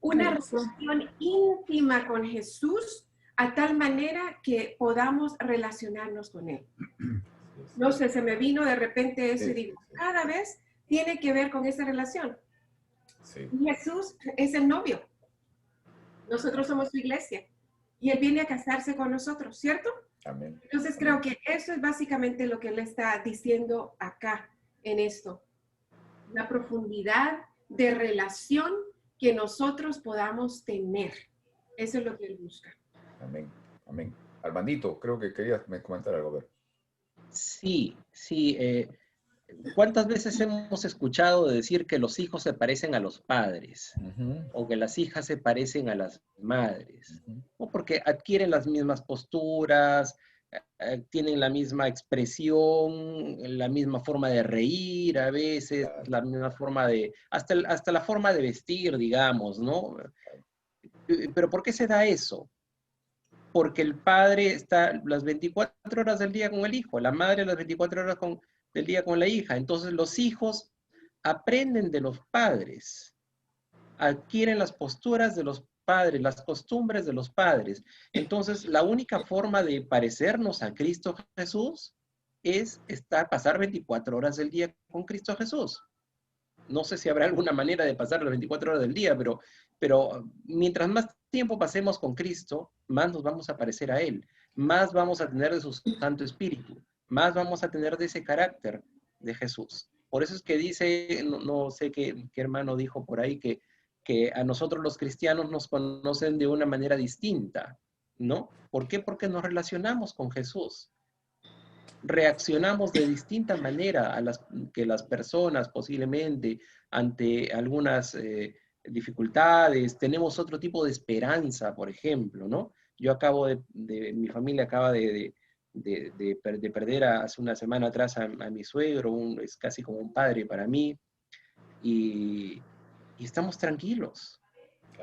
una relación íntima con Jesús a tal manera que podamos relacionarnos con Él. No sé, se me vino de repente eso y digo, cada vez tiene que ver con esa relación. Sí. Jesús es el novio. Nosotros somos su iglesia. Y Él viene a casarse con nosotros, ¿cierto? Amén. Entonces creo que eso es básicamente lo que Él está diciendo acá en esto. La profundidad de relación que nosotros podamos tener. Eso es lo que Él busca. Amén. Amén. Armandito, creo que querías comentar algo. A ver. Sí, sí. ¿Cuántas veces hemos escuchado decir que los hijos se parecen a los padres? O que las hijas se parecen a las madres? ¿No? Porque adquieren las mismas posturas, tienen la misma expresión, la misma forma de reír a veces, la misma forma de, hasta la forma de vestir, digamos, ¿no? Pero ¿por qué se da eso? Porque el padre está las 24 horas del día con el hijo, la madre las 24 horas del día con la hija. Entonces los hijos aprenden de los padres, adquieren las posturas de los padres, las costumbres de los padres. Entonces la única forma de parecernos a Cristo Jesús es pasar 24 horas del día con Cristo Jesús. No sé si habrá alguna manera de pasar las 24 horas del día, pero mientras más tiempo pasemos con Cristo, más nos vamos a parecer a Él, más vamos a tener de su Santo Espíritu, más vamos a tener de ese carácter de Jesús. Por eso es que dice, no sé qué hermano dijo por ahí, que a nosotros los cristianos nos conocen de una manera distinta, ¿no? ¿Por qué? Porque nos relacionamos con Jesús. Reaccionamos de distinta manera que las personas posiblemente ante algunas dificultades, tenemos otro tipo de esperanza, por ejemplo, ¿no? Yo mi familia acaba de perder hace una semana atrás a mi suegro, es casi como un padre para mí, y estamos tranquilos,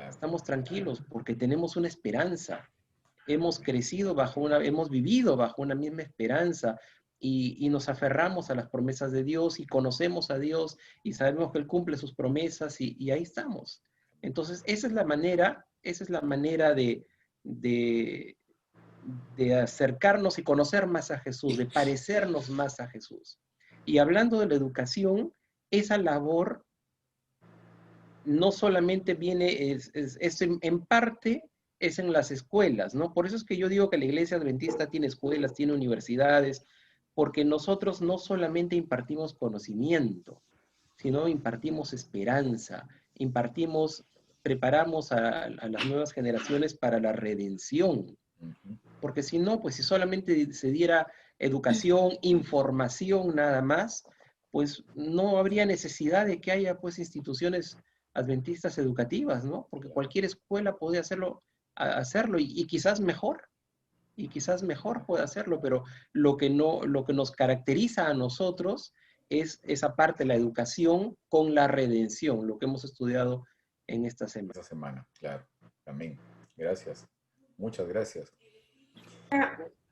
Estamos tranquilos porque tenemos una esperanza. Hemos crecido hemos vivido bajo una misma esperanza y nos aferramos a las promesas de Dios y conocemos a Dios y sabemos que Él cumple sus promesas y ahí estamos. Entonces, esa es la manera de acercarnos y conocer más a Jesús, de parecernos más a Jesús. Y hablando de la educación, esa labor no solamente viene, en parte es en las escuelas, ¿no? Por eso es que yo digo que la Iglesia Adventista tiene escuelas, tiene universidades, porque nosotros no solamente impartimos conocimiento, sino impartimos esperanza, preparamos a las nuevas generaciones para la redención. Porque si no, pues si solamente se diera educación, información nada más, pues no habría necesidad de que haya pues instituciones adventistas educativas, ¿no? Porque cualquier escuela puede hacerlo y quizás mejor puede hacerlo, pero lo que nos caracteriza a nosotros es esa parte, la educación con la redención, lo que hemos estudiado en esta semana. Esta semana, claro. Amén. Gracias. Muchas gracias.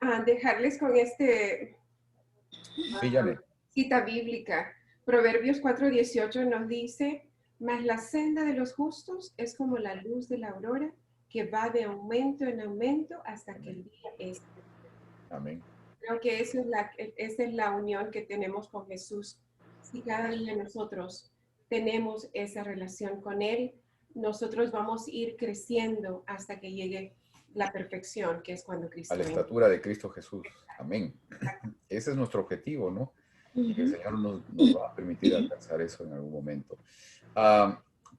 A dejarles con Sí, Janet. cita bíblica. Proverbios 4:18 nos dice, mas la senda de los justos es como la luz de la aurora, que va de aumento en aumento hasta que el día es. Amén. Creo que esa es la unión que tenemos con Jesús. Si cada día nosotros tenemos esa relación con Él, nosotros vamos a ir creciendo hasta que llegue la perfección, que es cuando Cristo A la venga. estatura de Cristo Jesús. Amén. Ese es nuestro objetivo, ¿no? Y que el Señor nos va a permitir alcanzar eso en algún momento.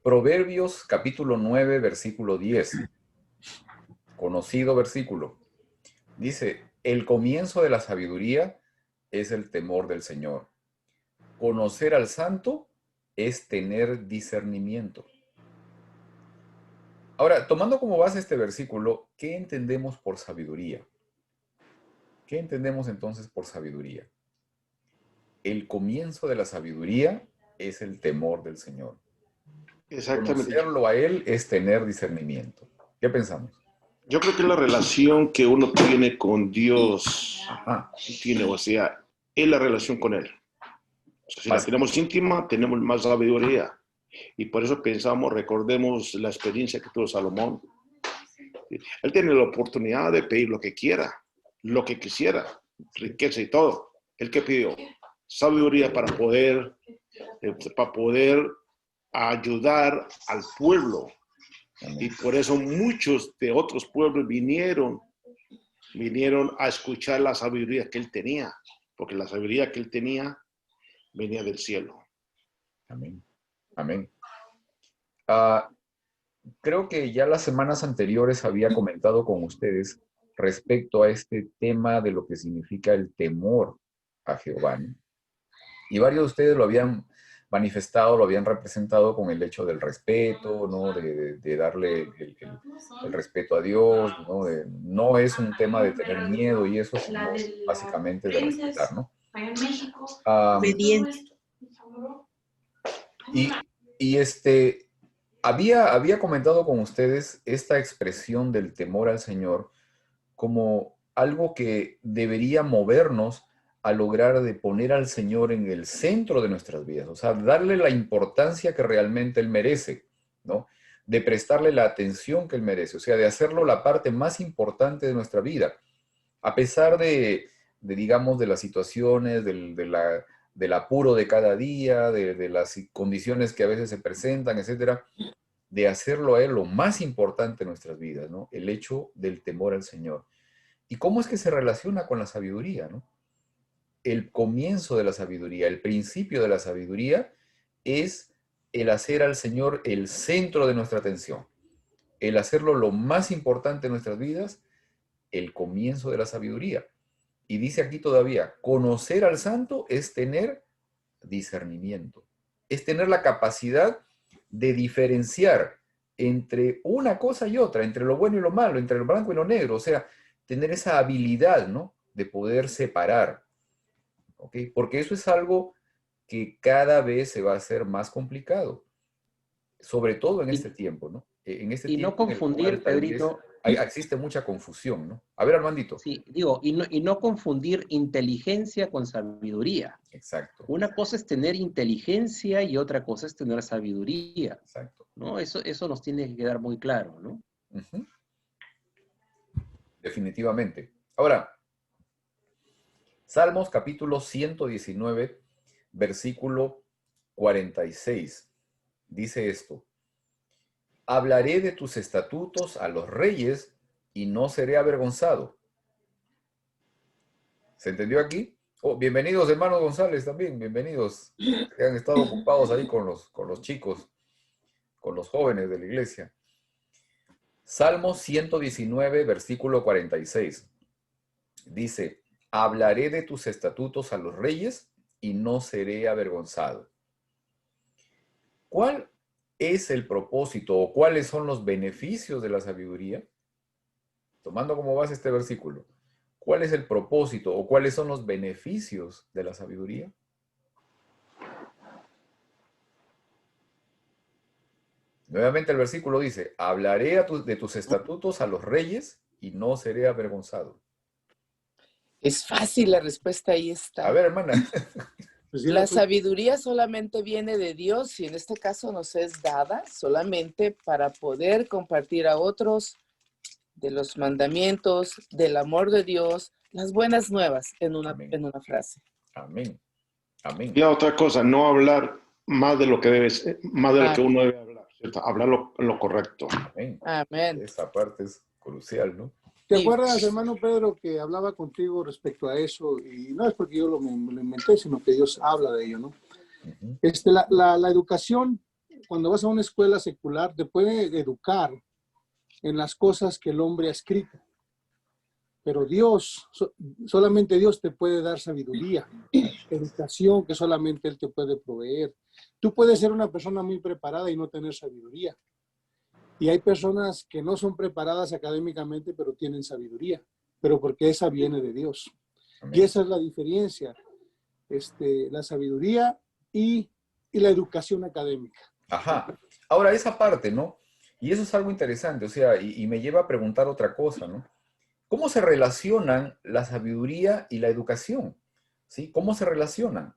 Proverbios capítulo 9, versículo 10. Conocido versículo. Dice, el comienzo de la sabiduría es el temor del Señor. Conocer al santo es tener discernimiento. Ahora, tomando como base este versículo, ¿qué entendemos por sabiduría? ¿Qué entendemos entonces por sabiduría? El comienzo de la sabiduría es el temor del Señor. Exactamente. Conocerlo a Él es tener discernimiento. ¿Qué pensamos? Yo creo que la relación que uno tiene con Dios, o sea, es la relación con Él. O sea, si la tenemos íntima, tenemos más sabiduría. Y por eso recordemos la experiencia que tuvo Salomón. Él tiene la oportunidad de pedir lo que quiera, lo que quisiera, riqueza y todo. ¿Él qué pidió? Sabiduría para poder ayudar al pueblo. Y por eso muchos de otros pueblos vinieron a escuchar la sabiduría que él tenía, porque la sabiduría que él tenía venía del cielo. Amén. Amén. Creo que ya las semanas anteriores había comentado con ustedes respecto a este tema de lo que significa el temor a Jehová, ¿no? Y varios de ustedes lo habían manifestado, lo habían representado con el hecho del respeto, ¿no? De darle el respeto a Dios, ¿no? No es un tema de tener miedo y eso, sino básicamente de respetar, ¿no? Obediente. Había comentado con ustedes esta expresión del temor al Señor como algo que debería movernos a lograr de poner al Señor en el centro de nuestras vidas, o sea, darle la importancia que realmente Él merece, ¿no? De prestarle la atención que Él merece, o sea, de hacerlo la parte más importante de nuestra vida, a pesar digamos, de las situaciones, del apuro de cada día, de las condiciones que a veces se presentan, etcétera, de hacerlo a Él lo más importante en nuestras vidas, ¿no? El hecho del temor al Señor. ¿Y cómo es que se relaciona con la sabiduría, no? El comienzo de la sabiduría, el principio de la sabiduría es el hacer al Señor el centro de nuestra atención, el hacerlo lo más importante en nuestras vidas, el comienzo de la sabiduría. Y dice aquí todavía, conocer al santo es tener discernimiento, es tener la capacidad de diferenciar entre una cosa y otra, entre lo bueno y lo malo, entre lo blanco y lo negro, o sea, tener esa habilidad, ¿no? De poder separar, ¿ok? Porque eso es algo que cada vez se va a hacer más complicado, sobre todo en este tiempo, ¿no? en este Y no tiempo en el cual confundir, tal vez Pedrito, existe mucha confusión, ¿no? A ver, Armandito. sí, digo, y no confundir inteligencia con sabiduría. Exacto, Una cosa es tener inteligencia y otra cosa es tener sabiduría, exacto. ¿no? Eso nos tiene que quedar muy claro, ¿no? Ujú. Definitivamente. Ahora, Salmos capítulo 119, versículo 46. Dice esto: hablaré de tus estatutos a los reyes y no seré avergonzado. ¿Se entendió aquí? Oh, bienvenidos, hermano González, también, bienvenidos. Que han estado ocupados ahí con los chicos, con los jóvenes de la iglesia. Salmo 119, versículo 46. Dice: hablaré de tus estatutos a los reyes y no seré avergonzado. ¿Cuál es el propósito o cuáles son los beneficios de la sabiduría? Tomando como base este versículo, ¿cuál es el propósito o cuáles son los beneficios de la sabiduría? Nuevamente el versículo dice: hablaré de tus estatutos a los reyes y no seré avergonzado. Es fácil, la respuesta ahí A está. ver, hermana. La sabiduría solamente viene de Dios y en este caso nos es dada solamente para poder compartir a otros de los mandamientos, del amor de Dios, las buenas nuevas en una frase. Amén. Amén. Y otra cosa, no hablar más de lo que debes, más de lo que uno debe hablar, ¿cierto? Hablar lo correcto. Amén. Amén. Esa parte es crucial, ¿no? ¿Te acuerdas, hermano Pedro, que hablaba contigo respecto a eso? Y no es porque yo lo inventé, sino que Dios habla de ello, ¿no? Uh-huh. La educación, cuando vas a una escuela secular, te puede educar en las cosas que el hombre ha escrito. Pero Dios, solamente Dios te puede dar sabiduría, educación que solamente Él te puede proveer. Tú puedes ser una persona muy preparada y no tener sabiduría. Y hay personas que no son preparadas académicamente, pero tienen sabiduría, pero porque esa viene de Dios. Amén. Y esa es la diferencia, la sabiduría y la educación académica. Ajá. Ahora, esa parte, ¿no? Y eso es algo interesante, o sea, y me lleva a preguntar otra cosa, ¿no? ¿Cómo se relacionan la sabiduría y la educación? ¿Sí? ¿Cómo se relacionan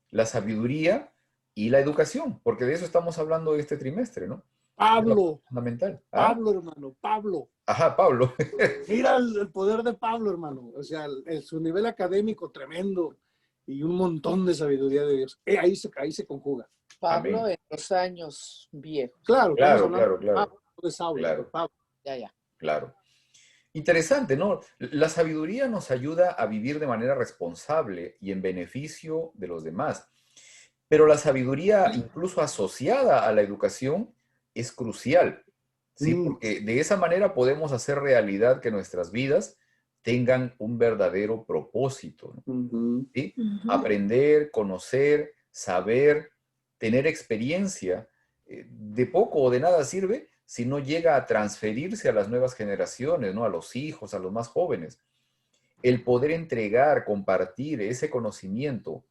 la sabiduría y la educación? Porque de eso estamos hablando este trimestre, ¿no? Pablo. Fundamental. ¿Ah? Pablo, hermano, Pablo. Ajá, Pablo. Mira el poder de Pablo, hermano. O sea, su nivel académico tremendo y un montón de sabiduría de Dios. Ahí se conjuga. Pablo en los años viejos. Claro, claro. De Saulo, claro. Pablo. Ya. Claro. Interesante, ¿no? La sabiduría nos ayuda a vivir de manera responsable y en beneficio de los demás. Pero la sabiduría, incluso asociada a la educación, es crucial, ¿sí? Porque de esa manera podemos hacer realidad que nuestras vidas tengan un verdadero propósito, ¿no? ¿Sí? Aprender, conocer, saber, tener experiencia, de poco o de nada sirve si no llega a transferirse a las nuevas generaciones, ¿no? A los hijos, a los más jóvenes. El poder entregar, compartir ese conocimiento,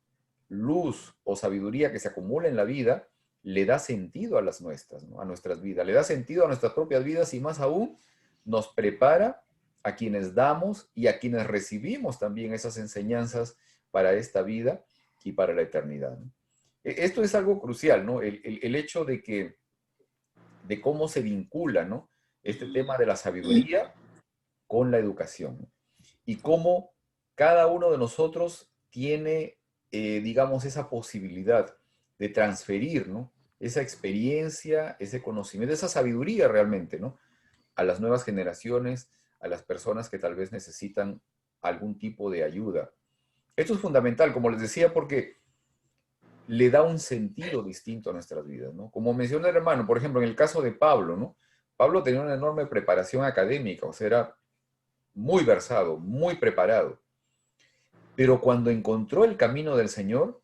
luz o sabiduría que se acumula en la vida, le da sentido a las nuestras, ¿no? A nuestras vidas, le da sentido a nuestras propias vidas y más aún nos prepara a quienes damos y a quienes recibimos también esas enseñanzas para esta vida y para la eternidad, ¿no? Esto es algo crucial, ¿no? El hecho de cómo se vincula, ¿no? Este tema de la sabiduría con la educación, ¿no? Y cómo cada uno de nosotros tiene, digamos, esa posibilidad de transferir, ¿no? Esa experiencia, ese conocimiento, esa sabiduría realmente, ¿no? A las nuevas generaciones, a las personas que tal vez necesitan algún tipo de ayuda. Esto es fundamental, como les decía, porque le da un sentido distinto a nuestras vidas, ¿no? Como mencionó el hermano, por ejemplo, en el caso de Pablo, ¿no? Pablo tenía una enorme preparación académica, o sea, era muy versado, muy preparado. Pero cuando encontró el camino del Señor,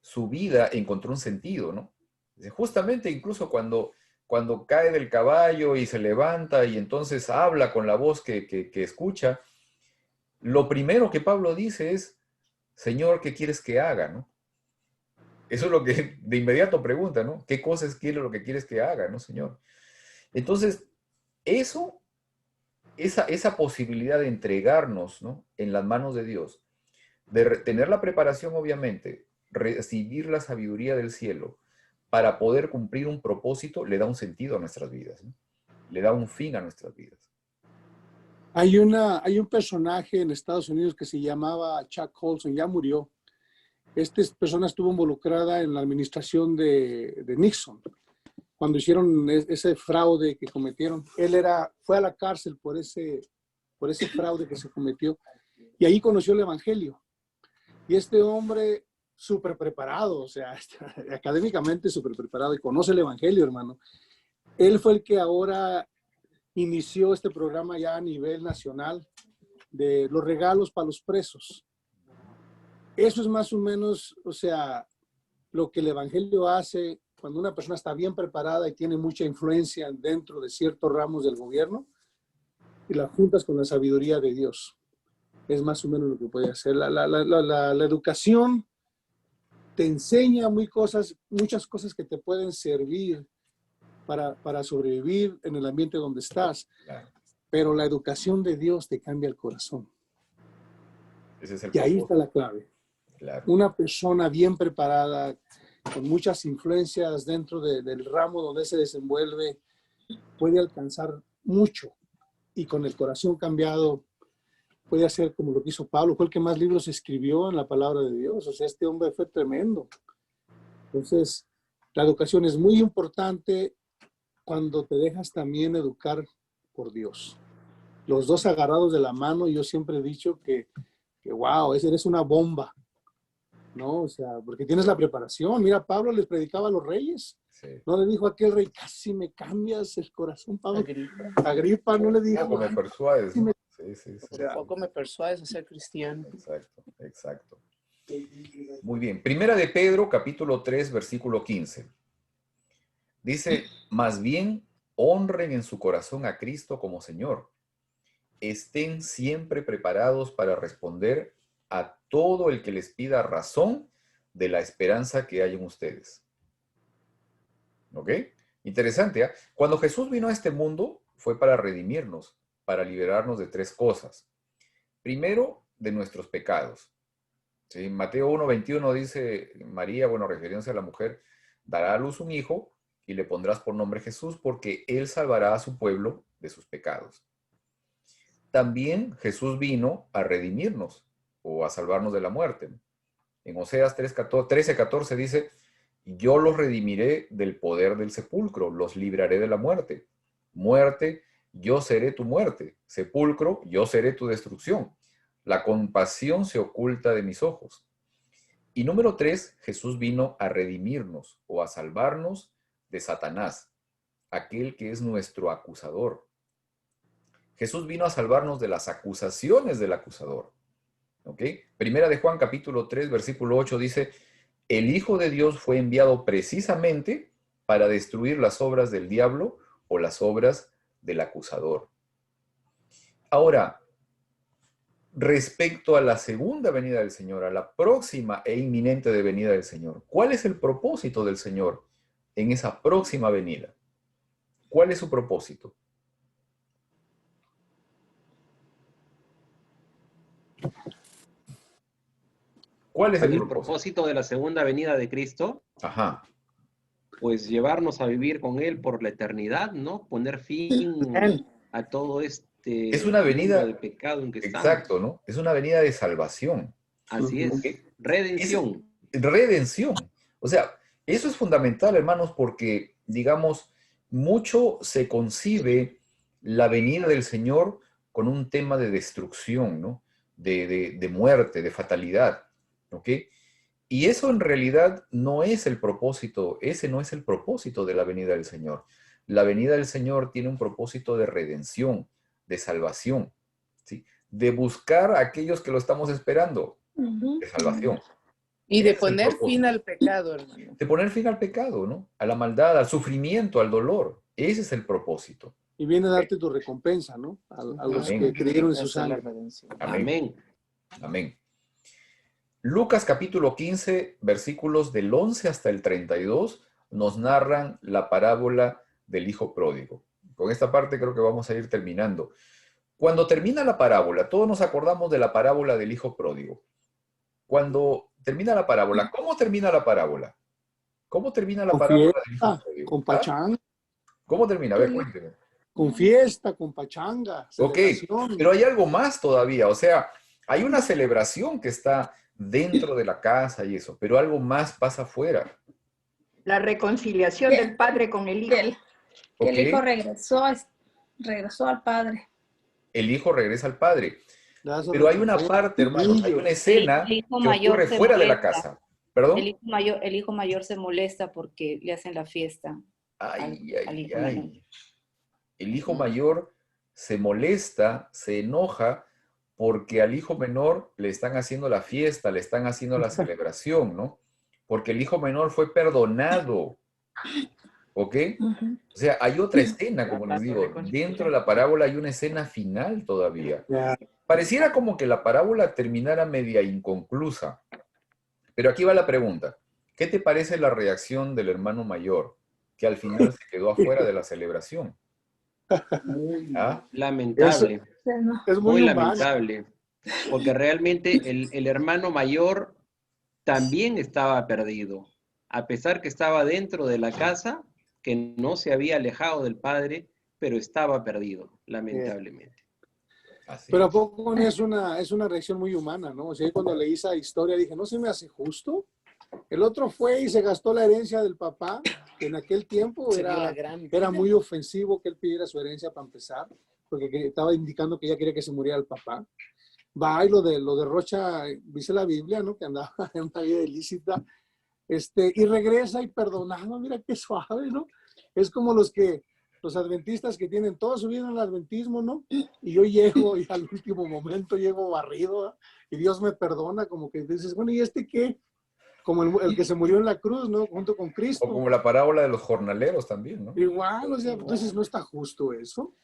su vida encontró un sentido, ¿no? Justamente incluso cuando cae del caballo y se levanta y entonces habla con la voz que escucha, lo primero que Pablo dice es: Señor, ¿qué quieres que haga, no? Eso es lo que de inmediato pregunta, ¿no? ¿Qué cosas quiero lo que quieres que haga, no, Señor? Entonces, esa posibilidad de entregarnos, ¿no?, en las manos de Dios, de tener la preparación, obviamente, recibir la sabiduría del cielo para poder cumplir un propósito, le da un sentido a nuestras vidas, ¿no? Le da un fin a nuestras vidas. Hay un personaje en Estados Unidos que se llamaba Chuck Colson, ya murió. Esta persona estuvo involucrada en la administración de Nixon, cuando hicieron ese fraude que cometieron. Fue a la cárcel por ese fraude que se cometió, y ahí conoció el Evangelio. Y este hombre, súper preparado, o sea, académicamente súper preparado, y conoce el Evangelio, hermano. Él fue el que ahora inició este programa ya a nivel nacional de los regalos para los presos. Eso es más o menos, o sea, lo que el Evangelio hace cuando una persona está bien preparada y tiene mucha influencia dentro de ciertos ramos del gobierno, y la juntas con la sabiduría de Dios. Es más o menos lo que puede hacer. La educación te enseña muchas cosas que te pueden servir para sobrevivir en el ambiente donde estás. Claro. Pero la educación de Dios te cambia el corazón. Ese es el y ahí está la clave. Claro. Una persona bien preparada, con muchas influencias dentro del ramo donde se desenvuelve, puede alcanzar mucho, y con el corazón cambiado puede hacer como lo que hizo Pablo. Fue el que más libros escribió en la palabra de Dios. O sea, este hombre fue tremendo. Entonces, la educación es muy importante cuando te dejas también educar por Dios. Los dos agarrados de la mano. Yo siempre he dicho que wow, eres una bomba, ¿no? O sea, porque tienes la preparación. Mira, Pablo les predicaba a los reyes. Sí. No le dijo a aquel rey, casi me cambias el corazón, Pablo. Agripa no le dijo. Poco me persuades, ¿no? Sí. Poco me persuades a ser cristiano. Exacto. Muy bien. Primera de Pedro, capítulo 3, versículo 15. Dice, más bien honren en su corazón a Cristo como Señor. Estén siempre preparados para responder a todo el que les pida razón de la esperanza que hay en ustedes. ¿Ok? Interesante, ¿eh? Cuando Jesús vino a este mundo fue para redimirnos, para liberarnos de tres cosas. Primero, de nuestros pecados. ¿Sí? Mateo 1:21 dice, María, bueno, refiriéndose a la mujer, dará a luz un hijo y le pondrás por nombre Jesús, porque él salvará a su pueblo de sus pecados. También Jesús vino a redimirnos o a salvarnos de la muerte. En Oseas 13:14 dice, yo los redimiré del poder del sepulcro, los libraré de la muerte. Muerte, yo seré tu muerte. Sepulcro, yo seré tu destrucción. La compasión se oculta de mis ojos. Y número 3, Jesús vino a redimirnos o a salvarnos de Satanás, aquel que es nuestro acusador. Jesús vino a salvarnos de las acusaciones del acusador. ¿Ok? Primera de Juan, capítulo 3, versículo 8 dice, el Hijo de Dios fue enviado precisamente para destruir las obras del diablo o las obras del acusador. Ahora, respecto a la segunda venida del Señor, a la próxima e inminente de venida del Señor, ¿cuál es el propósito del Señor en esa próxima venida? ¿Cuál es su propósito? ¿Cuál es el propósito de la segunda venida de Cristo? Ajá. Pues llevarnos a vivir con Él por la eternidad, ¿no? Poner fin a todo es una venida de pecado en que estamos. Exacto, ¿no? Es una venida de salvación. Así es. Redención. Redención. O sea, eso es fundamental, hermanos, porque, digamos, mucho se concibe la venida del Señor con un tema de destrucción, ¿no? De muerte, de fatalidad. ¿Ok? Y eso en realidad no es el propósito, ese no es el propósito de la venida del Señor. La venida del Señor tiene un propósito de redención, de salvación, ¿sí? De buscar a aquellos que lo estamos esperando, de salvación. Y de poner fin al pecado, hermano. De poner fin al pecado, ¿no? A la maldad, al sufrimiento, al dolor. Ese es el propósito. Y viene a darte tu recompensa, ¿no? A los que creyeron en su sangre. Amén. Amén. Lucas capítulo 15, versículos del 11 hasta el 32, nos narran la parábola del hijo pródigo. con esta parte creo que vamos a ir terminando. Cuando termina la parábola, todos nos acordamos de la parábola del hijo pródigo. Cuando termina la parábola, ¿cómo termina la parábola? ¿Cómo termina la Con parábola del hijo fiesta, pródigo? con ¿Ah? pachanga, ¿Cómo termina? A ver, cuénteme. con fiesta, con pachanga, Ok, celebración. pero hay algo más todavía, o sea, hay una celebración que está dentro de la casa y eso, pero algo más pasa afuera. La reconciliación del padre con el hijo. Que el hijo ¿Ok? regresó al padre. El hijo regresa al padre. Lázaro Pero hay una recuperó parte, hermanos, hay niños. una escena El hijo que mayor ocurre se fuera de la molesta. casa. ¿Perdón? El hijo mayor se molesta porque le hacen la fiesta Ay, al ay, hijo menor. ay. El hijo mayor se molesta, se enoja porque al hijo menor le están haciendo la fiesta, le están haciendo la celebración, ¿no? Porque el hijo menor fue perdonado, ¿ok? O sea, hay otra escena, como les digo, dentro de la parábola hay una escena final todavía. Ya. Pareciera como que la parábola terminara media inconclusa, pero aquí va la pregunta. ¿Qué te parece la reacción del hermano mayor, que al final se quedó afuera de la celebración? ¿Ah? Lamentable, Es muy muy humano. lamentable, porque realmente el hermano mayor también estaba perdido, a pesar que estaba dentro de la casa, que no se había alejado del padre, pero estaba perdido, lamentablemente. Así Pero a es. poco no es una reacción muy humana, ¿no? O sea, cuando leí esa historia dije, ¿no se me hace justo? El otro fue y se gastó la herencia del papá, que en aquel tiempo Se dio la gran vida. era muy ofensivo que él pidiera su herencia para empezar, porque estaba indicando que ella quería que se muriera el papá. Va y lo de Rocha, dice la Biblia, ¿no? Que andaba en una vida ilícita, y regresa y perdonado, mira qué suave, ¿no? Es como los adventistas que tienen toda su vida en el adventismo, ¿no? Y yo llego y al último momento llego barrido, ¿eh? Y Dios me perdona, como que dices, bueno, ¿y este qué? Como el que se murió en la cruz, ¿no? Junto con O Cristo. como la parábola de los jornaleros también, ¿no? Igual, o sea, entonces no está justo eso.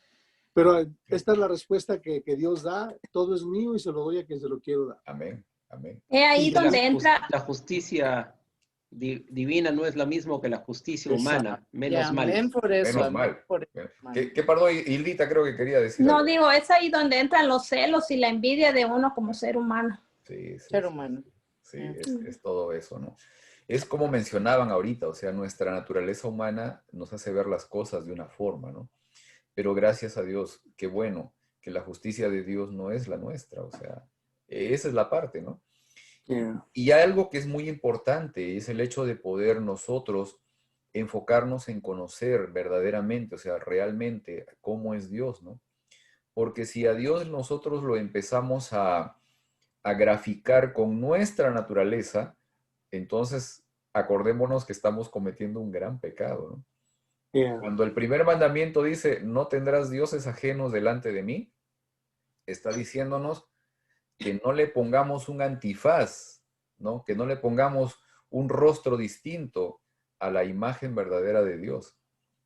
Pero esta es la respuesta que Dios da, todo es mío y se lo doy a quien se lo quiero dar. Amén, amén. Ahí Sí, que donde entra, la justicia divina no es la misma que la justicia humana, menos mal. Amén por eso. Menos amén mal. por eso, hermano. ¿Qué paró Hildita? Creo que quería decir no algo. digo, es ahí donde entran los celos y la envidia de uno como ser humano. Sí, sí, Ser sí. humano. Sí, es todo eso, ¿no? Es como mencionaban ahorita, o sea, nuestra naturaleza humana nos hace ver las cosas de una forma, ¿no? Pero gracias a Dios, qué bueno que la justicia de Dios no es la nuestra, o sea, esa es la parte, ¿no? Yeah. Y hay algo que es muy importante, es el hecho de poder nosotros enfocarnos en conocer verdaderamente, o sea, realmente cómo es Dios, ¿no? Porque si a Dios nosotros lo empezamos a graficar con nuestra naturaleza, entonces acordémonos que estamos cometiendo un gran pecado, ¿no? Yeah. Cuando el primer mandamiento dice, no tendrás dioses ajenos delante de mí, está diciéndonos que no le pongamos un antifaz, ¿no? Que no le pongamos un rostro distinto a la imagen verdadera de Dios,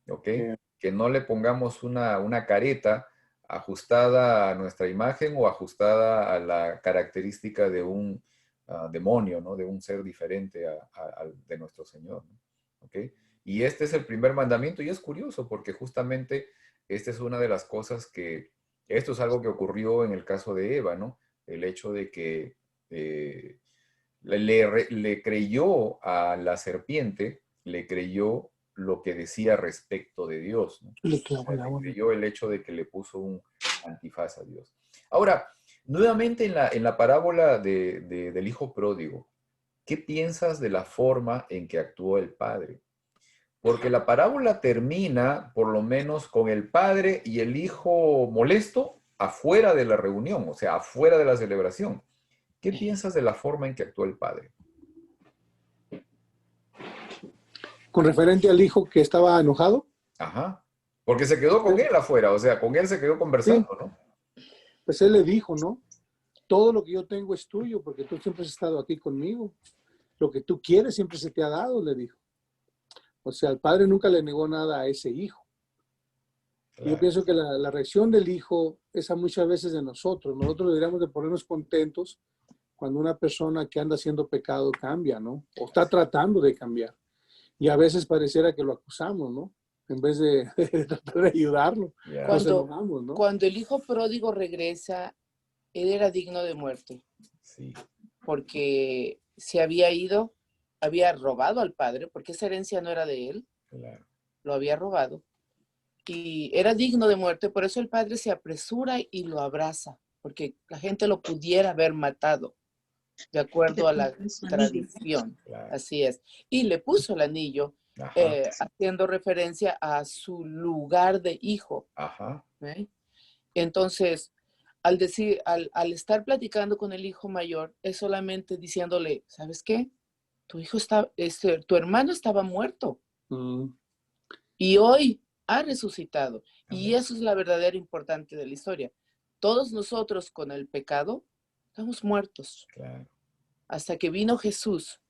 ¿ok? Yeah. Que no le pongamos una careta ajustada a nuestra imagen o ajustada a la característica de un demonio, ¿no? De un ser diferente al de nuestro Señor, ¿no? ¿Ok? Y este es el primer mandamiento y es curioso porque justamente esta es una de las cosas esto es algo que ocurrió en el caso de Eva, ¿no? El hecho de que le creyó a la serpiente, le creyó lo que decía respecto de Dios, ¿no? Le O sea, le creyó el hecho de que le puso un antifaz a Dios. Ahora, nuevamente en la parábola del hijo pródigo, ¿qué piensas de la forma en que actuó el padre? Porque la parábola termina, por lo menos, con el padre y el hijo molesto afuera de la reunión, o sea, afuera de la celebración. ¿Qué piensas de la forma en que actuó el padre? Con referente al hijo que estaba enojado. Ajá. Porque se quedó con él afuera, o sea, con él se quedó conversando, Sí. ¿no? Pues él le dijo, ¿no? Todo lo que yo tengo es tuyo porque tú siempre has estado aquí conmigo. Lo que tú quieres siempre se te ha dado, le dijo. O sea, el padre nunca le negó nada a ese hijo. Claro. Yo pienso que la reacción del hijo es a muchas veces de nosotros. Nosotros deberíamos de ponernos contentos cuando una persona que anda haciendo pecado cambia, ¿no? O está tratando de cambiar. Y a veces pareciera que lo acusamos, ¿no? en vez de tratar de ayudarlo. Ya. Nos enojamos, ¿no? Cuando el hijo pródigo regresa, él era digno de muerte. Sí. Porque se había ido, había robado al padre, porque esa herencia no era de él, Claro. lo había robado. Y era digno de muerte, por eso el padre se apresura y lo abraza, porque la gente lo pudiera haber matado, de acuerdo a la tradición. Claro. Así es. Y le puso el anillo, haciendo referencia a su lugar de hijo. Ajá. ¿Eh? Entonces, al estar platicando con el hijo mayor, es solamente diciéndole, ¿sabes qué? Tu hermano estaba muerto. Y hoy ha resucitado. Y eso es la verdadera importante de la historia. Todos nosotros con el pecado estamos muertos. Claro. Hasta que vino Jesús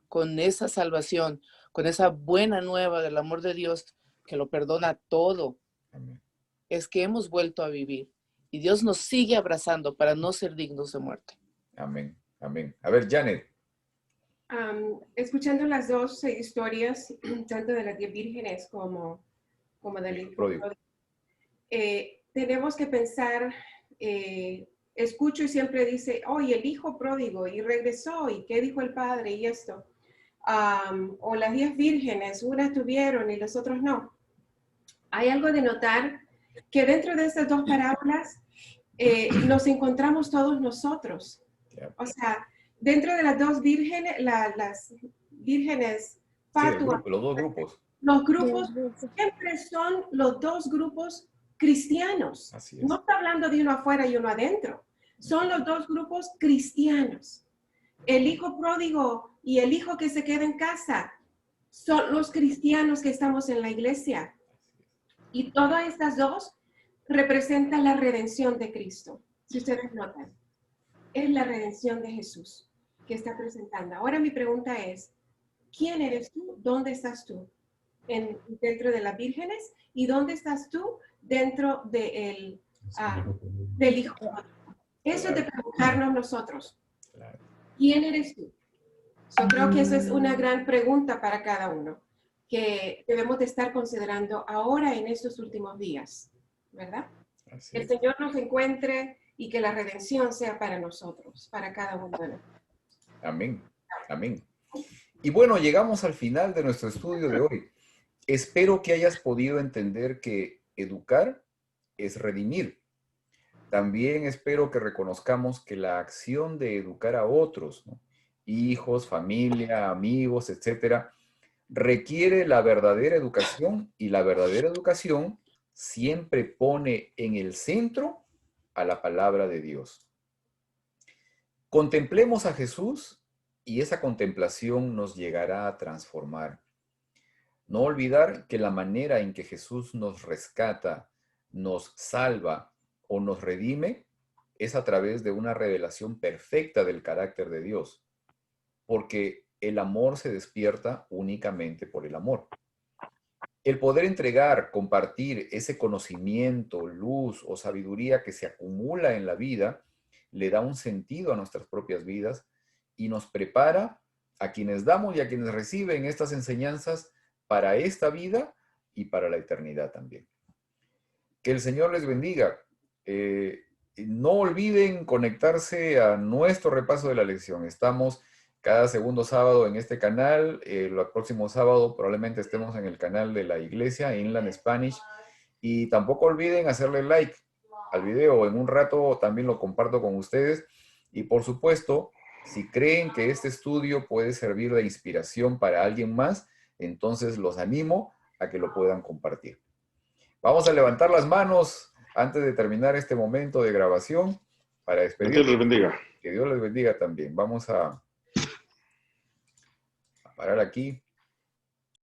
con esa salvación, con esa buena nueva del amor de Dios que lo perdona todo. Amén. Es que hemos vuelto a vivir. Y Dios nos sigue abrazando para no ser dignos de muerte. Amén. Amén. A ver, Janet. Escuchando las dos historias, tanto de las 10 vírgenes como del hijo pródigo, tenemos que pensar, escucho y siempre dice, oye, el hijo pródigo, y regresó, y qué dijo el padre, y esto. O las 10 vírgenes, unas tuvieron y los otros no. Hay algo de notar que dentro de estas dos parábolas nos encontramos todos nosotros. O sea, dentro de las dos vírgenes, las vírgenes fatuas, los dos grupos. Los grupos siempre son los dos grupos cristianos. Así es. No está hablando de uno afuera y uno adentro. Son los dos grupos cristianos. El hijo pródigo y el hijo que se queda en casa son los cristianos que estamos en la iglesia. Y todas estas dos representan la redención de Cristo. Si ustedes notan, es la redención de Jesús que está presentando. Ahora mi pregunta es, ¿quién eres tú? ¿Dónde estás tú? Dentro de las vírgenes, y dónde estás tú dentro del hijo. Eso es de preguntarnos nosotros. ¿Quién eres tú? Yo creo que esa es una gran pregunta para cada uno que debemos de estar considerando ahora en estos últimos días, ¿verdad? Que el Señor nos encuentre y que la redención sea para nosotros, para cada uno de nosotros. Amén. Amén. Y bueno, llegamos al final de nuestro estudio de hoy. Espero que hayas podido entender que educar es redimir. También espero que reconozcamos que la acción de educar a otros, ¿no? Hijos, familia, amigos, etcétera, requiere la verdadera educación, y la verdadera educación siempre pone en el centro a la palabra de Dios. Contemplemos a Jesús y esa contemplación nos llegará a transformar. No olvidar que la manera en que Jesús nos rescata, nos salva o nos redime es a través de una revelación perfecta del carácter de Dios, porque el amor se despierta únicamente por el amor. El poder entregar, compartir ese conocimiento, luz o sabiduría que se acumula en la vida le da un sentido a nuestras propias vidas y nos prepara a quienes damos y a quienes reciben estas enseñanzas para esta vida y para la eternidad también. Que el Señor les bendiga. No olviden conectarse a nuestro repaso de la lección. Estamos cada segundo sábado en este canal. El próximo sábado probablemente estemos en el canal de la iglesia, Inland Spanish. Y tampoco olviden hacerle like al video. En un rato también lo comparto con ustedes. Y por supuesto, si creen que este estudio puede servir de inspiración para alguien más, entonces los animo a que lo puedan compartir. Vamos a levantar las manos antes de terminar este momento de grabación para despedir. Que Dios les bendiga. Que Dios les bendiga también. Vamos a parar aquí.